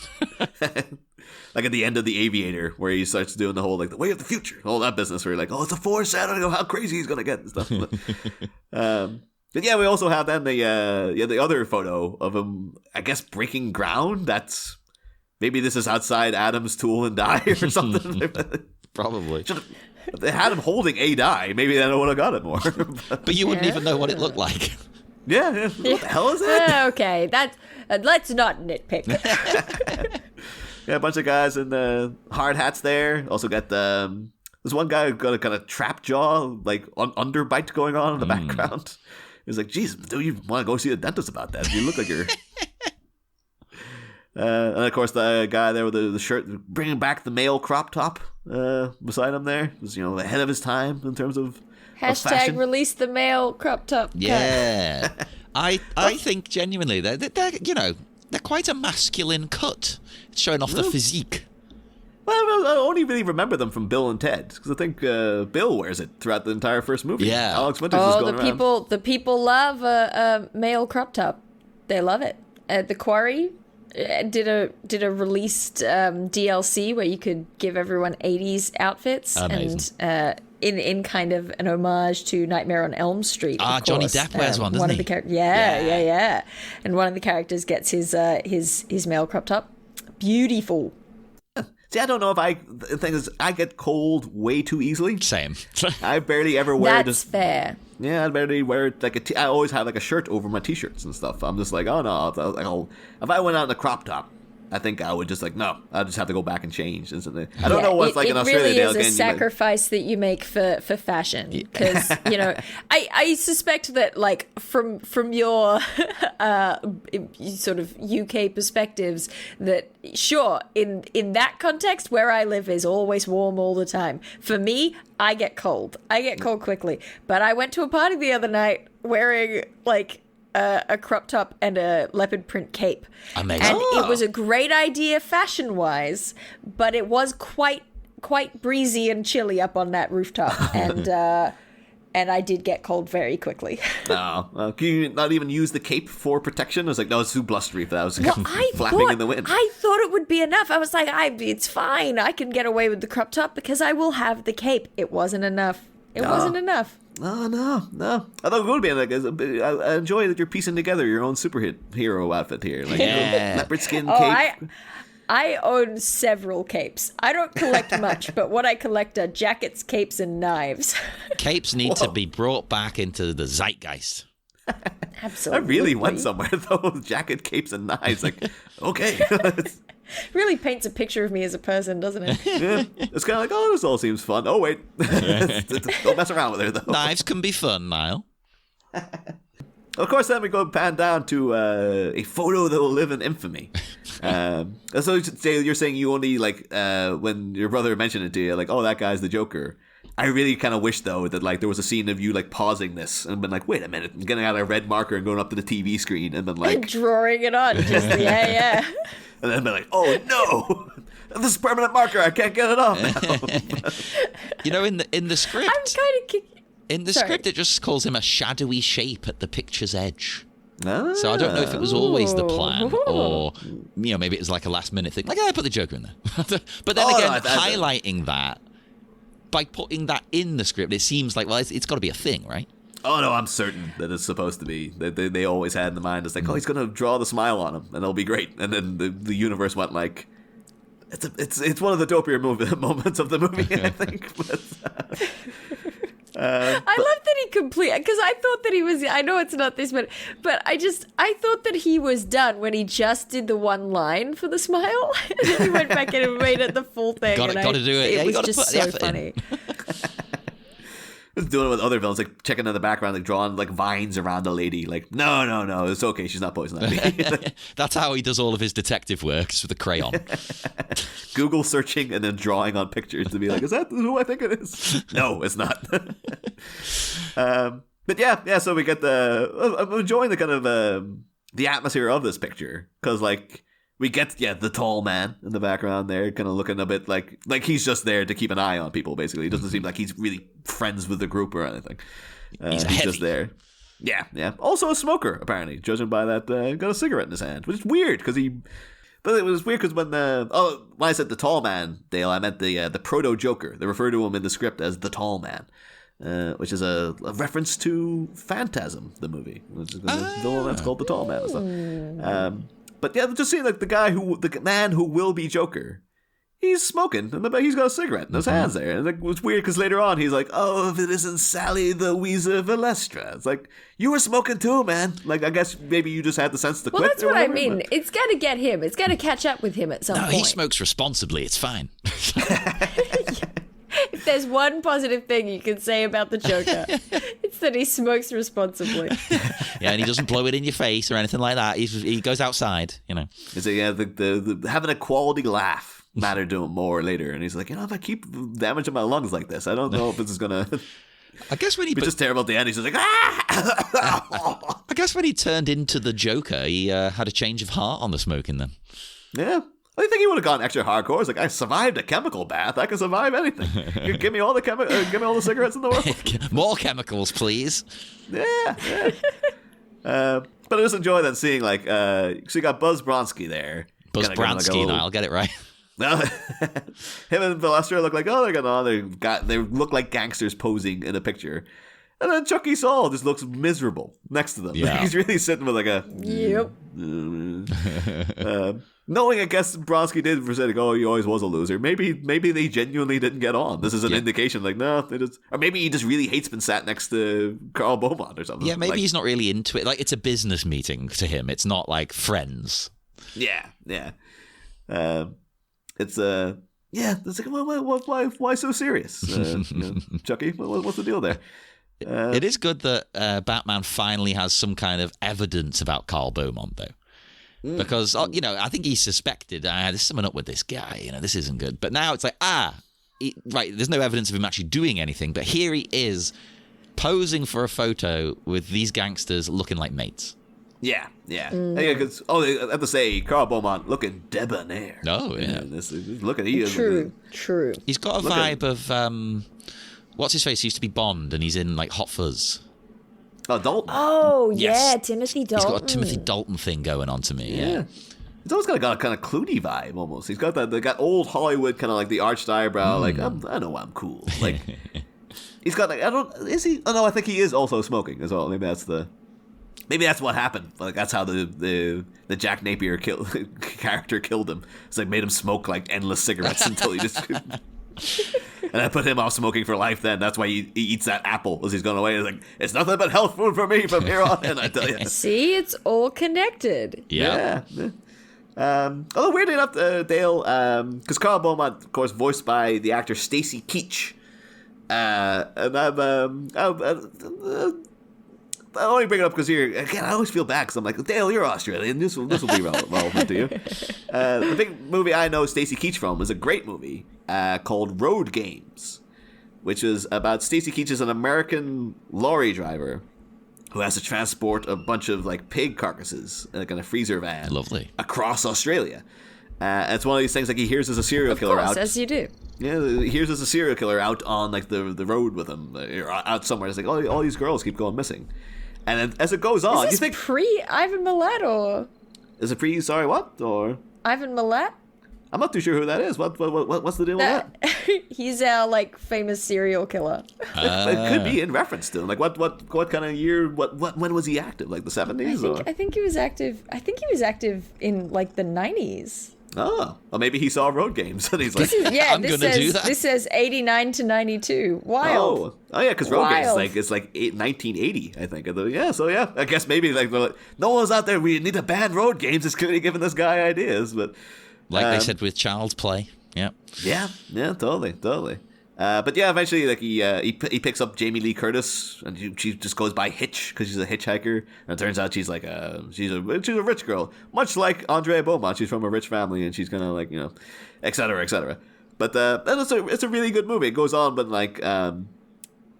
Like at the end of The Aviator, where he starts doing the whole like the way of the future, all that business. Where you're like, it's a foreshadow of how crazy he's gonna get and stuff. But yeah, we also have then the other photo of him, I guess, breaking ground. That's maybe this is outside Adam's tool and die or something. Probably. If they had him holding a die, maybe I would have got it more. But you wouldn't even know what it looked like. Yeah. What the hell is it? Okay, let's not nitpick. Yeah, a bunch of guys in hard hats there. Also got there's one guy who got a kind of trap jaw, like underbite going on in the background. He's like, "Geez, do you want to go see a dentist about that? You look like you're." And of course, the guy there with the shirt, bringing back the male crop top beside him there, was ahead of his time in terms of Hashtag release the male crop top. Yeah, I think genuinely they're quite a masculine cut. It's showing off the physique. Well, I only really remember them from Bill and Ted because I think Bill wears it throughout the entire first movie. Yeah, Alex Winters is going around. The people love a male crop top. They love it. The Quarry did a released DLC where you could give everyone 80s outfits. Amazing. And in kind of an homage to Nightmare on Elm Street. Johnny Depp wears one, doesn't he? Yeah. And one of the characters gets his male crop top. Beautiful. See, I don't know if the thing is, I get cold way too easily. Same. I barely ever wear That's fair. Yeah, I barely wear like I always have like a shirt over my t-shirts and stuff. I'm just like, oh no, if I went out in a crop top, I think I would just like, no, I'll just have to go back and change. I don't know what's like in Australia. It really is a sacrifice that you make for fashion. Because, I suspect that like from your sort of UK perspectives that sure, in that context where I live is always warm all the time. For me, I get cold. I get cold quickly. But I went to a party the other night wearing like a crop top and a leopard print cape. Amazing. And it was a great idea fashion-wise, but it was quite breezy and chilly up on that rooftop. And I did get cold very quickly. Can you not even use the cape for protection? I was like, no, it's too blustery for that. I was flapping in the wind. I thought it would be enough. I was like, it's fine. I can get away with the crop top because I will have the cape. It wasn't enough. Wasn't enough. No. I thought it would be like. I enjoy that you're piecing together your own superhero outfit here, like leopard skin cape. I own several capes. I don't collect much, but what I collect are jackets, capes, and knives. Capes need to be brought back into the zeitgeist. Absolutely. I really went somewhere though. Jacket, capes, and knives. Like, okay. Really paints a picture of me as a person, doesn't it? Yeah. It's kind of like, this all seems fun. Oh, wait. Don't mess around with it, though. Knives can be fun, Niall. Of course, then we go pan down to a photo that will live in infamy. So you're saying you only, like, when your brother mentioned it to you, like, oh, that guy's the Joker. I really kind of wish, though, that, like, there was a scene of you, like, pausing this and been like, wait a minute, and getting out a red marker and going up to the TV screen and then, like... drawing it on, just, yeah. And then be like, oh, no! This is permanent marker, I can't get it off now. You know, in the script... I'm kind of... In the script, it just calls him a shadowy shape at the picture's edge. Ah. So I don't know if it was always the plan, or maybe it was like a last-minute thing. Like, I put the Joker in there. But then again, highlighting that, by putting that in the script, it seems like, well, it's got to be a thing, right? Oh, no, I'm certain that it's supposed to be. They always had in the mind, it's like, oh, he's going to draw the smile on him, and it'll be great. And then the universe went like, it's one of the dopier moments of the movie, I think. But, I love that he because I thought that he was, I know it's not this, but I thought that he was done when he just did the one line for the smile. And then he went back in and made it the full thing. Got to do it. It was just so funny. Just doing it with other villains, like checking in the background, like drawing like vines around the lady. Like, no, it's okay. She's not poison ivy. That's how he does all of his detective work, is with a crayon. Google searching and then drawing on pictures to be like, is that who I think it is? No, it's not. But yeah. So we get I'm enjoying the kind of the atmosphere of this picture, because like we get the tall man in the background there, kind of looking a bit like he's just there to keep an eye on people. Basically, it doesn't seem like he's really friends with the group or anything. He's just there. Yeah. Also a smoker, apparently, judging by that. Got a cigarette in his hand, which is weird because But it was weird because when I said the tall man, Dale, I meant the proto Joker. They refer to him in the script as the tall man, which is a reference to Phantasm, the movie, which is the villain that's called the tall man and stuff. But yeah, just seeing like the man who will be Joker, he's smoking, and he's got a cigarette in his hands there. And it was weird because later on he's like, "Oh, if it isn't Sally the Mr Valestra," it's like, you were smoking too, man. Like, I guess maybe you just had the sense to quit. Well, that's what whatever, I mean. It's got to get him. It's got to catch up with him at some point. No, he smokes responsibly. It's fine. If there's one positive thing you can say about the Joker, it's that he smokes responsibly. Yeah, and he doesn't blow it in your face or anything like that. He goes outside, you know. Is it, the having a quality laugh mattered to him more later, and he's like, if I keep damaging my lungs like this, I don't know if this is gonna. I guess when he be just terrible at the end. He's just like, ah! I guess when he turned into the Joker, he had a change of heart on the smoking then. Yeah. I think he would have gone extra hardcore. It's like, I survived a chemical bath. I can survive anything. You give me all the give me all the cigarettes in the world. More chemicals, please. Yeah. But I just enjoy that seeing like, so you got Buzz Bronski there. Buzz Bransky, I'll get it right. No, him and Valestra look like, they're getting on. They look like gangsters posing in a picture. And then Chuckie Saul just looks miserable next to them. Yeah. Like, he's really sitting with like a... Yep. Knowing, I guess, Bronski did for saying, he always was a loser. Maybe they genuinely didn't get on. This is an indication, like, no, they just... Or maybe he just really hates being sat next to Carl Beaumont or something. Yeah, maybe he's not really into it. Like, it's a business meeting to him. It's not like friends. Yeah. It's like, why so serious? Chuckie, what's the deal there? It is good that Batman finally has some kind of evidence about Carl Beaumont, though. Because, I think he suspected, there's something up with this guy, this isn't good. But now it's like, right, there's no evidence of him actually doing anything, but here he is posing for a photo with these gangsters looking like mates. Yeah. Because they have to say Carl Beaumont looking debonair. Oh, yeah. Look at he. True. He's got a vibe of what's his face? He used to be Bond, and he's in like Hot Fuzz. Oh, Dalton. Oh, Yes. yeah, Timothy Dalton. He's got a Timothy Dalton thing going on to me. Yeah. He's always got a kind of Clooney vibe almost. He's got they got old Hollywood kind of like the arched eyebrow. Like I know I'm cool. Like he's got like is he? Oh no, I think he is also smoking as well. Maybe that's what happened. Like that's how the Jack Napier character killed him. It's like made him smoke like endless cigarettes until he just. And I put him off smoking for life. Then that's why he eats that apple as he's going away. He's like, it's nothing but health food for me from here on. And I tell you, see, it's all connected. Yeah. Although weirdly enough, Dale, because Carl Beaumont, of course, voiced by the actor Stacy Keach, and I'm I only bring it up because again, I always feel bad because I'm like, Dale, you're Australian. This will be relevant to you. The big movie I know Stacey Keach from is a great movie called Road Games, which is about Stacey Keach as an American lorry driver who has to transport a bunch of like pig carcasses in a kind of freezer van. Lovely. Across Australia. It's one of these things like he hears there's a serial killer out. As you do. Yeah, here's a serial killer out on like the road with him, or out somewhere. It's like all these girls keep going missing, and then, as it goes on, Is this you think pre-Ivan Milat or is it pre? Sorry, what? Or Ivan Milat? I'm not too sure who that is. What's the deal with that? He's our like famous serial killer. It could be in reference to him. Like what kind of year? When was he active? Like the 70s? I think he was active. I think he was active in like the 90s. Oh, well, maybe he saw Road Games and he's like, I'm gonna do that. This says 89 to 92. Wild. oh yeah, because Road Games Wild. it's like 1980, I think. Yeah, so yeah, I guess maybe like no one's out there. We need to ban Road Games. It's clearly giving this guy ideas, but Like they said with Child's Play. Yeah. yeah, totally. But yeah, eventually, like he picks up Jamie Lee Curtis, and she just goes by Hitch because she's a hitchhiker. And it turns out she's like she's a rich girl, much like Andrea Beaumont. She's from a rich family, and she's kind of like et cetera, et cetera. But it's a really good movie. It goes on, but like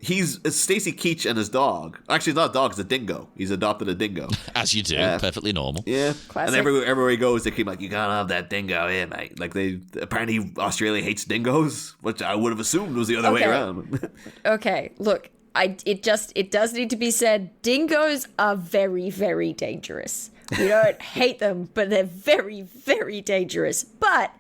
it's Stacey Keach and his dog. Actually, it's not a dog; it's a dingo. He's adopted a dingo. As you do, perfectly normal. Yeah, Classic. and everywhere he goes, they keep like, "You gotta have that dingo, yeah, mate." Like apparently Australia hates dingoes, which I would have assumed was the other way Okay. around. Okay, look, it does need to be said. Dingoes are very, very dangerous. We don't hate them, but they're very, very dangerous. But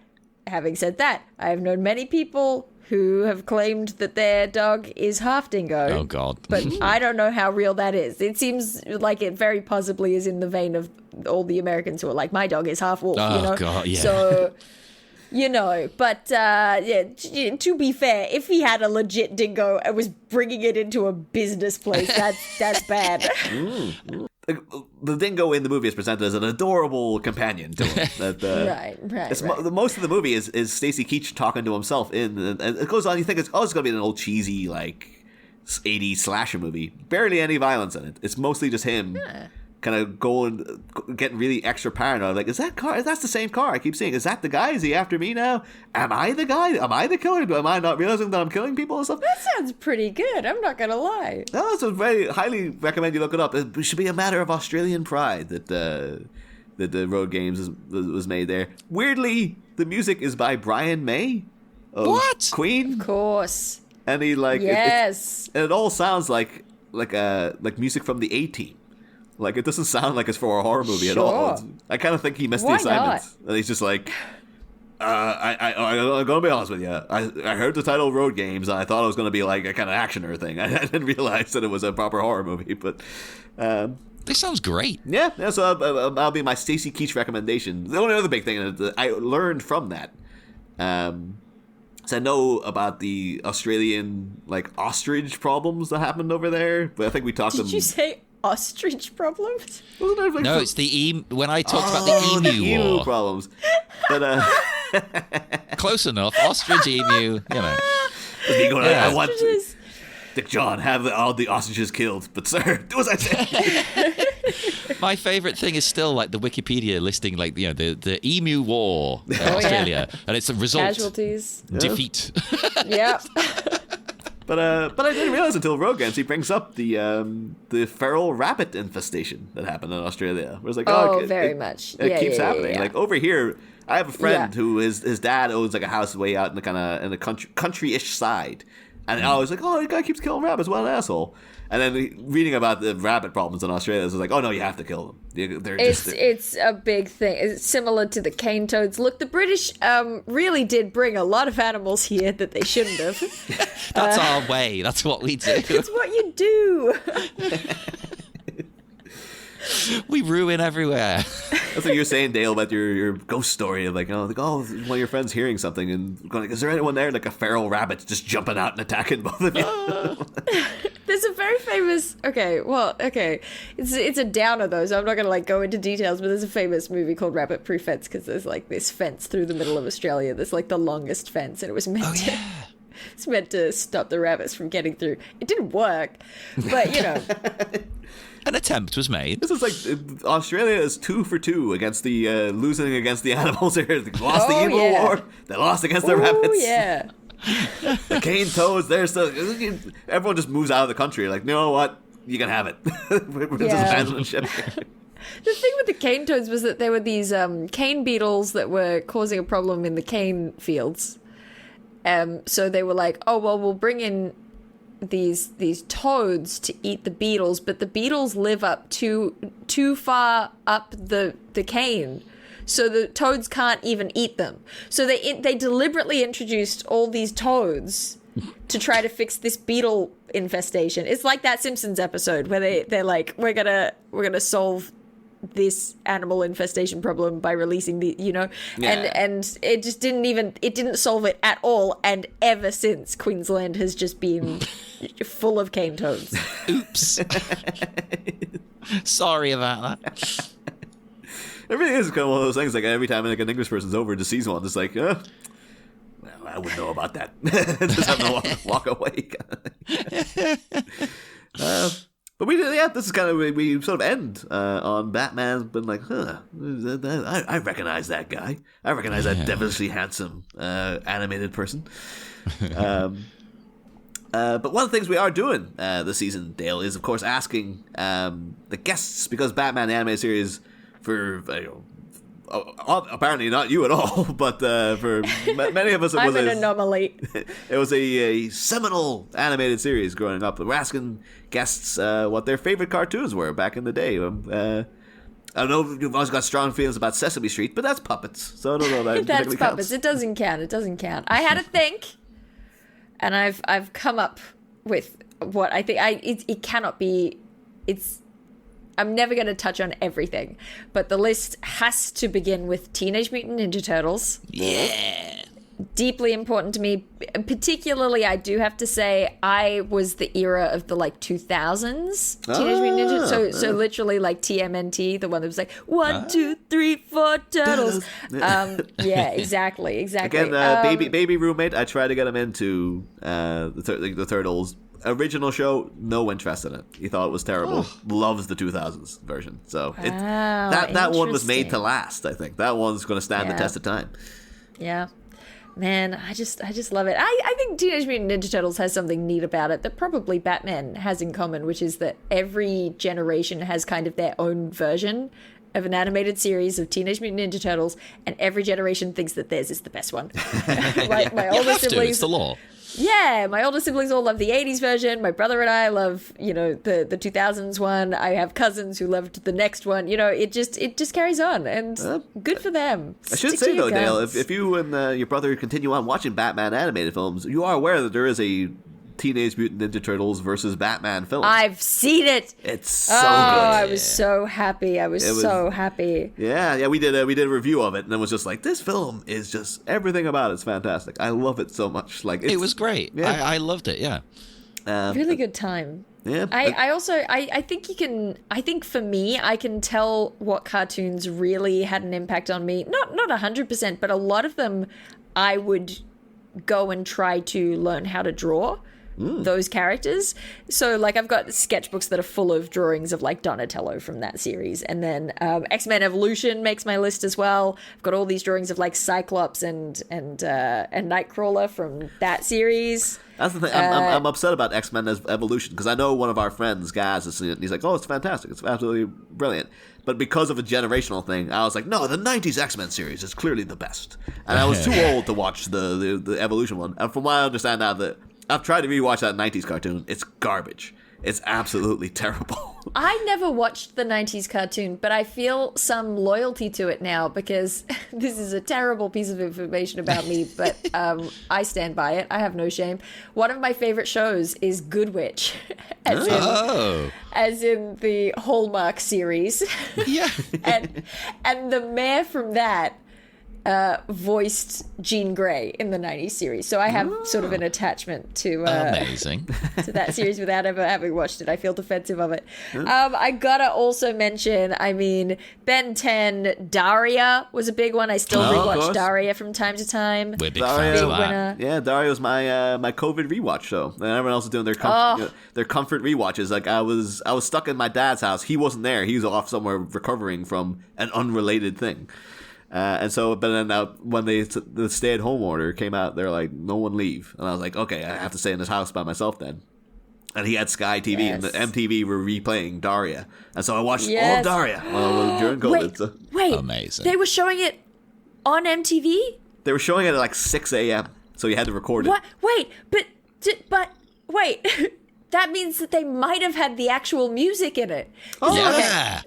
having said that, I have known many people who have claimed that their dog is half dingo. Oh, God. But I don't know how real that is. It seems like it very possibly is in the vein of all the Americans who are like, my dog is half wolf. Oh, God, yeah. So, but to be fair, if he had a legit dingo and was bringing it into a business place, that's bad. The dingo in the movie is presented as an adorable companion to him. That, Right. Most of the movie is Stacey Keach talking to himself and it goes on. You think it's going to be an old cheesy like 80s slasher movie. Barely any violence in it. It's mostly just him kind of getting really extra paranoid. Like, is that car? That's the same car I keep seeing. Is that the guy? Is he after me now? Am I the guy? Am I the killer? Am I not realizing that I'm killing people and stuff? That sounds pretty good. I'm not gonna lie. No, so very highly recommend you look it up. It should be a matter of Australian pride that the Road Games was made there. Weirdly, the music is by Brian May of What? Queen, Of course. and he like Yes. and it all sounds like music from the A-Team. Like it doesn't sound like it's for a horror movie at all. Sure. I kind of think he missed Why the assignment, not? and he's just like. I'm gonna be honest with you. I heard the title Road Games, and I thought it was gonna be like a kind of actioner thing. I didn't realize that it was a proper horror movie. But This sounds great. yeah. So that'll be my Stacey Keach recommendation. The only other big thing that I learned from that, so I know about the Australian like ostrich problems that happened over there, but I think we talked. Did you say ostrich problems? Wasn't there, like, No, it's the when I talked about the emu emu war. problems. But Close enough. Ostrich, emu, me going, Yeah. I want Ostriches. Dick John have all the ostriches killed, but sir, do as I say. My favourite thing is still like the Wikipedia listing, like the emu war in yeah. Australia, and it's a result Casualties. defeat. Yep. But I didn't realize until Road Games he brings up the feral rabbit infestation that happened in Australia. Where it's like, very much. It Yeah, keeps yeah, happening. yeah. Like over here, I have a friend Yeah. who his dad owns like a house way out in the country-ish side, and I was like, oh, the guy keeps killing rabbits. What an asshole! And then reading about the rabbit problems in Australia, it's like, oh no, you have to kill them. They're It's a big thing. It's similar to the cane toads. Look, the British really did bring a lot of animals here that they shouldn't have. That's our way. That's what we do. It's what you do. We ruin everywhere. That's what you're saying, Dale, about your ghost story. Like, one of your friends hearing something and going, is there anyone there? Like a feral rabbit just jumping out and attacking both of you. There's a very famous. Okay. It's a downer though, so I'm not gonna go into details. But there's a famous movie called Rabbit Proof Fence because there's like this fence through the middle of Australia. There's like the longest fence, and it was meant to. It's meant to stop the rabbits from getting through. It didn't work, but, you know. An attempt was made. This is like Australia is 2 for 2 against the losing against the animals here. They lost the evil war. They lost against the rabbits. Oh, yeah. The cane toads, they're still... Everyone just moves out of the country. Like, you know what? You can have it. We're just abandoning ship here. The thing with the cane toads was that there were these cane beetles that were causing a problem in the cane fields. So they were like, oh, well, we'll bring in these toads to eat the beetles, but the beetles live up too far up the cane. So the toads can't even eat them. So they deliberately introduced all these toads to try to fix this beetle infestation. It's like that Simpsons episode where they're like, we're gonna solve this animal infestation problem by releasing the, you know, and it just didn't solve it at all. And ever since, Queensland has just been full of cane toads. Oops. Sorry about that. It really is kind of one of those things. Like every time like an English person's over to sees one, it's like, well, I wouldn't know about that. Just have to walk away. But we did, this is kind of we sort of end on Batman's been like, I recognize that guy. I recognize that devilishly handsome animated person. But one of the things we are doing this season, Dale, is of course asking the guests, because Batman the animated series for apparently not you at all, but for many of us, it was I'm an anomaly. It was a seminal animated series growing up. We're asking guests what their favorite cartoons were back in the day. I know you've always got strong feelings about Sesame Street, but that's puppets, so I don't know that. That's puppets. It doesn't count. It doesn't count. I had to think, and I've come up with what I think. It cannot be. I'm never going to touch on everything, but the list has to begin with Teenage Mutant Ninja Turtles. Yeah. Deeply important to me. Particularly, I do have to say, I was the era of the 2000s Teenage Mutant Ninja. So literally like TMNT, the one that was like 1, 2, 3, 4 turtles. Yeah, exactly. Again, baby roommate. I tried to get him into the Turtles. Original show, no interest in it. He thought it was terrible. Loves the 2000s version. So that one was made to last, I think. That one's going to stand the test of time. Yeah. Man, I just love it. I think Teenage Mutant Ninja Turtles has something neat about it that probably Batman has in common, which is that every generation has kind of their own version of an animated series of Teenage Mutant Ninja Turtles, and every generation thinks that theirs is the best one. My older siblings, it's the law. Yeah, my older siblings all love the 80s version. My brother and I love, the 2000s one. I have cousins who loved the next one. It just carries on, and good for them. I should say, though, Dale, if you and your brother continue on watching Batman animated films, you are aware that there is a Teenage Mutant Ninja Turtles versus Batman film. I've seen it. It's so good. I was so happy. I was so happy. Yeah, we did a review of it, and it was just like, this film is just, everything about it's fantastic. I love it so much. It was great. Yeah. I loved it. Yeah. Really good time. Yeah. I think for me, I can tell what cartoons really had an impact on me. Not 100%, but a lot of them I would go and try to learn how to draw those characters. So I've got sketchbooks that are full of drawings of Donatello from that series, and then X-Men Evolution makes my list as well. I've got all these drawings of Cyclops and Nightcrawler from that series. That's the thing. I'm upset about X-Men Evolution, because I know one of our friends, Gaz, has seen it, and he's like, oh, it's fantastic. It's absolutely brilliant. But because of a generational thing, I was like, no, the 90s X-Men series is clearly the best. And I was too old to watch the Evolution one. And from what I understand now, that I've tried to rewatch that 90s cartoon. It's garbage. It's absolutely terrible. I never watched the 90s cartoon, but I feel some loyalty to it now, because this is a terrible piece of information about me, but I stand by it. I have no shame. One of my favorite shows is Good Witch, as in the Hallmark series. Yeah. and the mayor from that voiced Jean Grey in the 90s series. So I have sort of an attachment to Amazing. to that series without ever having watched it. I feel defensive of it. I gotta also mention, I mean, Ben 10, Daria was a big one. I still rewatch Daria from time to time. We're big fans of that. Winner. Yeah, Dario's my my COVID rewatch show. And everyone else is doing their their comfort rewatches. Like I was stuck in my dad's house. He wasn't there. He was off somewhere recovering from an unrelated thing. And so, but then when the stay-at-home order came out, they're like, no one leave. And I was like, okay, I have to stay in this house by myself then. And he had Sky TV, and the MTV were replaying Daria. And so I watched all of Daria during COVID. Wait, amazing. They were showing it on MTV? They were showing it at like 6 a.m., so you had to record it. What? Wait, but wait. That means that they might have had the actual music in it. Oh, yeah.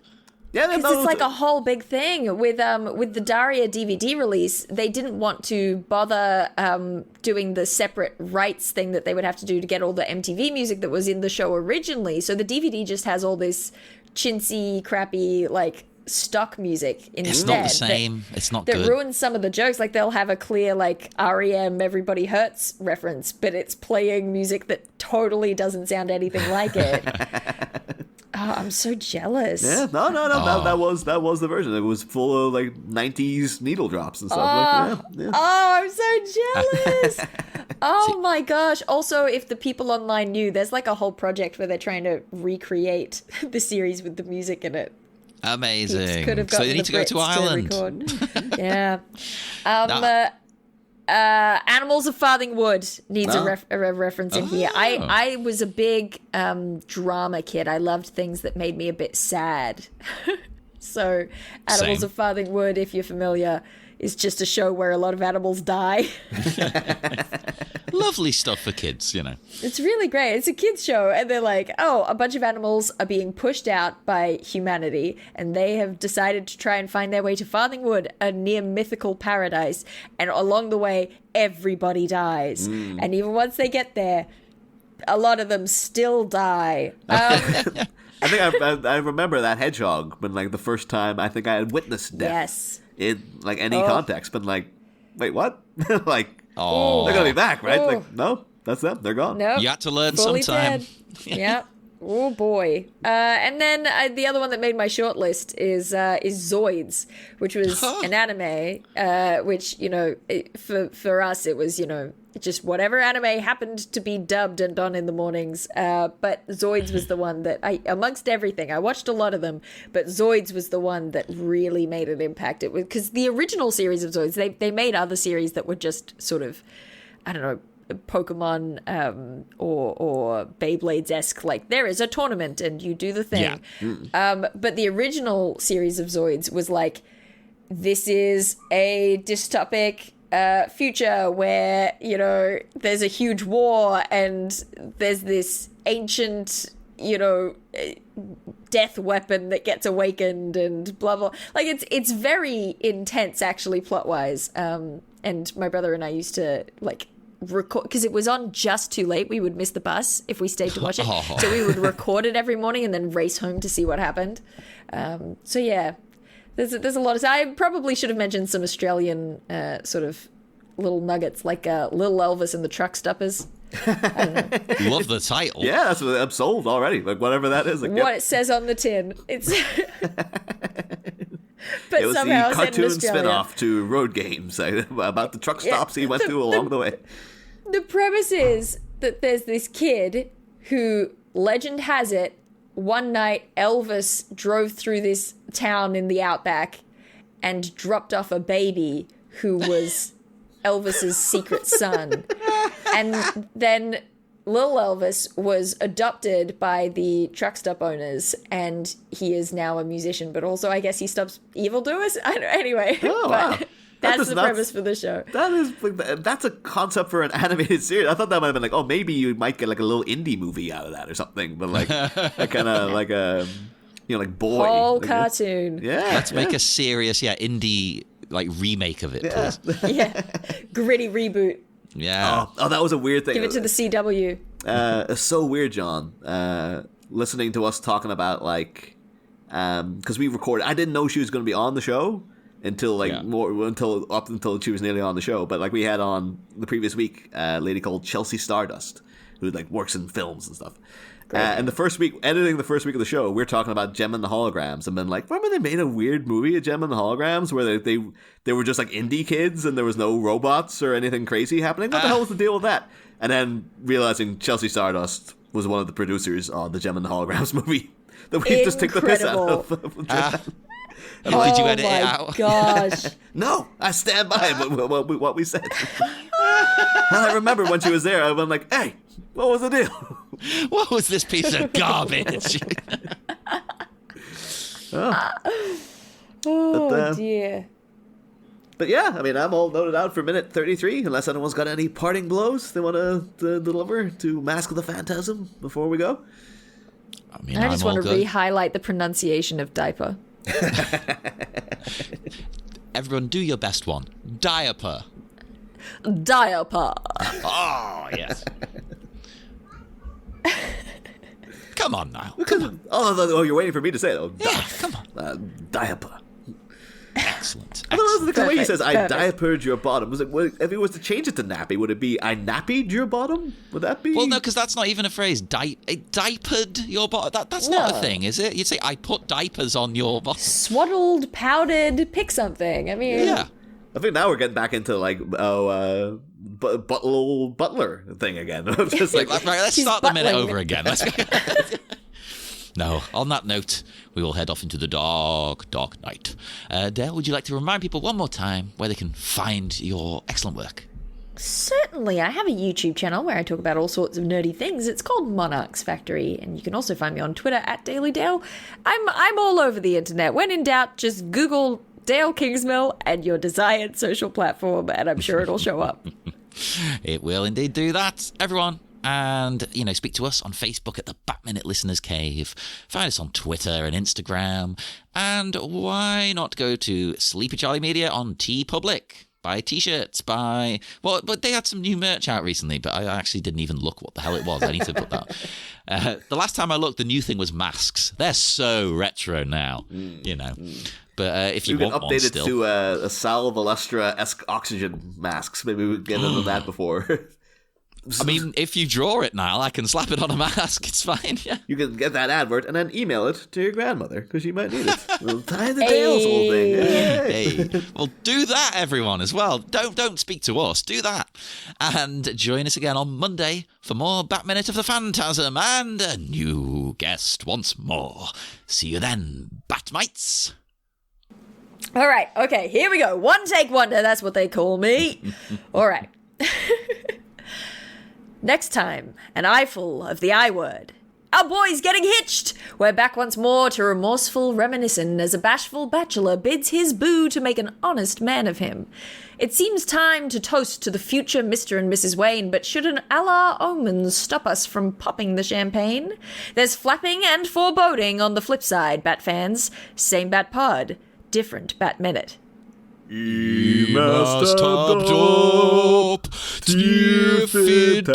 Yeah, because it's like a whole big thing with the Daria DVD release. They didn't want to bother doing the separate rights thing that they would have to do to get all the MTV music that was in the show originally. So the DVD just has all this chintzy, crappy, like stock music instead. It's not the same. It's not good. That ruins some of the jokes. Like they'll have a clear like REM Everybody Hurts reference, but it's playing music that totally doesn't sound anything like it. Oh, I'm so jealous. Yeah, no. That was the version. It was full of like 90s needle drops and stuff. Oh, I'm so jealous. Oh my gosh. Also, if the people online knew, there's like a whole project where they're trying to recreate the series with the music in it. Amazing. So they need to go to Ireland. Yeah. Animals of Farthingwood needs a reference in here. I was a big drama kid. I loved things that made me a bit sad. So Animals of Farthingwood, if you're familiar, is just a show where a lot of animals die. Lovely stuff for kids, you know. It's really great. It's a kids show, and they're like, oh, a bunch of animals are being pushed out by humanity, and they have decided to try and find their way to Farthingwood, a near mythical paradise. And along the way, everybody dies. And even once they get there, a lot of them still die. I think I remember that hedgehog when, like, the first time I think I had witnessed death. Yes. In, like, any context. But, like, wait, what? Like, Oh, they're going to be back, right? Like, no, that's them. They're gone. Nope. you had to learn Fully sometime. dead. Yeah. Oh boy. And then the other one that made my short list is Zoids, which was an anime, which, you know, for us it was, you know, just whatever anime happened to be dubbed and on in the mornings. But Zoids was the one that amongst everything, I watched a lot of them, but Zoids was the one that really made an impact. It was because the original series of Zoids, they made other series that were just sort of, I don't know, Pokemon or Beyblades-esque, like there is a tournament and you do the thing. But the original series of Zoids was like, this is a dystopic future where, you know, there's a huge war and there's this ancient, you know, death weapon that gets awakened and blah blah. Like it's very intense actually plot-wise. And my brother and I used to like record because it was on just too late. We would miss the bus if we stayed to watch it. So we would record it every morning and then race home to see what happened. So yeah, there's a lot of. I probably should have mentioned some Australian sort of little nuggets like Little Elvis and the Truck Stoppers. Love the title. Yeah, that's what I'm sold already. Like whatever that is. Like, what it says on the tin. It's. But it was somehow the cartoon spin-off to Road Games about the truck stops he went to along the way. The premise is that there's this kid who, legend has it, one night Elvis drove through this town in the outback and dropped off a baby who was Elvis's secret son. And then Little Elvis was adopted by the truck stop owners, and he is now a musician. But also, I guess he stops evildoers. I don't know. Anyway, wow. That's the premise for the show. That's a concept for an animated series. I thought that might have been like, oh, maybe you might get like a little indie movie out of that or something. But like, kind of like a, you know, like Boy. Whole like, cartoon. Yeah. Let's make a serious, indie like remake of it, please. Yeah, gritty reboot. Yeah. Oh, that was a weird thing. Give it to the CW. It's so weird, John. Listening to us talking about like, because we recorded. I didn't know she was going to be on the show, until up until she was nearly on the show. But like we had on the previous week a lady called Chelsea Stardust who like works in films and stuff. And the first week, editing the first week of the show, we were talking about Gem and the Holograms and been like, remember they made a weird movie of Gem and the Holograms where they were just like indie kids and there was no robots or anything crazy happening? What the hell was the deal with that? And then realizing Chelsea Stardust was one of the producers on the Gem and the Holograms movie that we just took the piss out of. Did you edit it out? Oh my gosh. No, I stand by what we said. And I remember when she was there, I was like, hey, what was the deal? What was this piece of garbage? Dear. But yeah, I mean, I'm all noted out for minute 33, unless anyone's got any parting blows they want to deliver to Mask of the Phantasm before we go. I mean, I just want to re-highlight the pronunciation of diaper. Everyone, do your best one. Diaper. Diaper. Oh, yes. Come on now. Come on. Oh, you're waiting for me to say it. Oh, Yeah, come on. Diaper. Excellent. I don't know, the way he says, I Perfect. diapered your bottom. If it was to change it to nappy, would it be, I nappied your bottom? Would that be? Well, no, because that's not even a phrase. Diapered your bottom. That's not a No. thing, is it? You'd say, I put diapers on your bottom. Swaddled, powdered, pick something. I mean, Yeah. I think now we're getting back into like, butler thing again. I'm just like, Right, let's She's start the minute buttling. over again. No, on that note, we will head off into the dark, dark night. Dael, would you like to remind people one more time where they can find your excellent work? certainly. I have a YouTube channel where I talk about all sorts of nerdy things. It's called Monarch's Factory, and you can also find me on Twitter at DailyDale. I'm all over the internet. When in doubt, just Google Dael Kingsmill and your desired social platform, and I'm sure it'll show up. It will indeed do that, everyone. And, speak to us on Facebook at the Bat Minute Listeners Cave. Find us on Twitter and Instagram. And why not go to Sleepy Charlie Media on TeePublic? Buy T-shirts, but they had some new merch out recently, but I actually didn't even look what the hell it was. I need to put that. The last time I looked, the new thing was masks. They're so retro now, But if you we can want one update it still... to a Sal Valestra-esque oxygen masks. Maybe we would get into that before. I mean, if you draw it now, I can slap it on a mask. It's fine, yeah. You can get that advert and then email it to your grandmother, because she might need it. We'll tie the Dale's whole thing. Yay. Hey, well, do that, everyone, as well. Don't speak to us. Do that. And join us again on Monday for more Bat Minute of the Phantasm and a new guest once more. See you then, Batmites. All right, okay, here we go. One take wonder, that's what they call me. All right. Next time, an eyeful of the I word. Our boy's getting hitched! We're back once more to remorseful reminiscing as a bashful bachelor bids his boo to make an honest man of him. It seems time to toast to the future Mr. and Mrs. Wayne, but should an Allah omens stop us from popping the champagne? There's flapping and foreboding on the flip side, Bat fans. Same Bat Pod, different Bat Minute. Must have top, stiff it,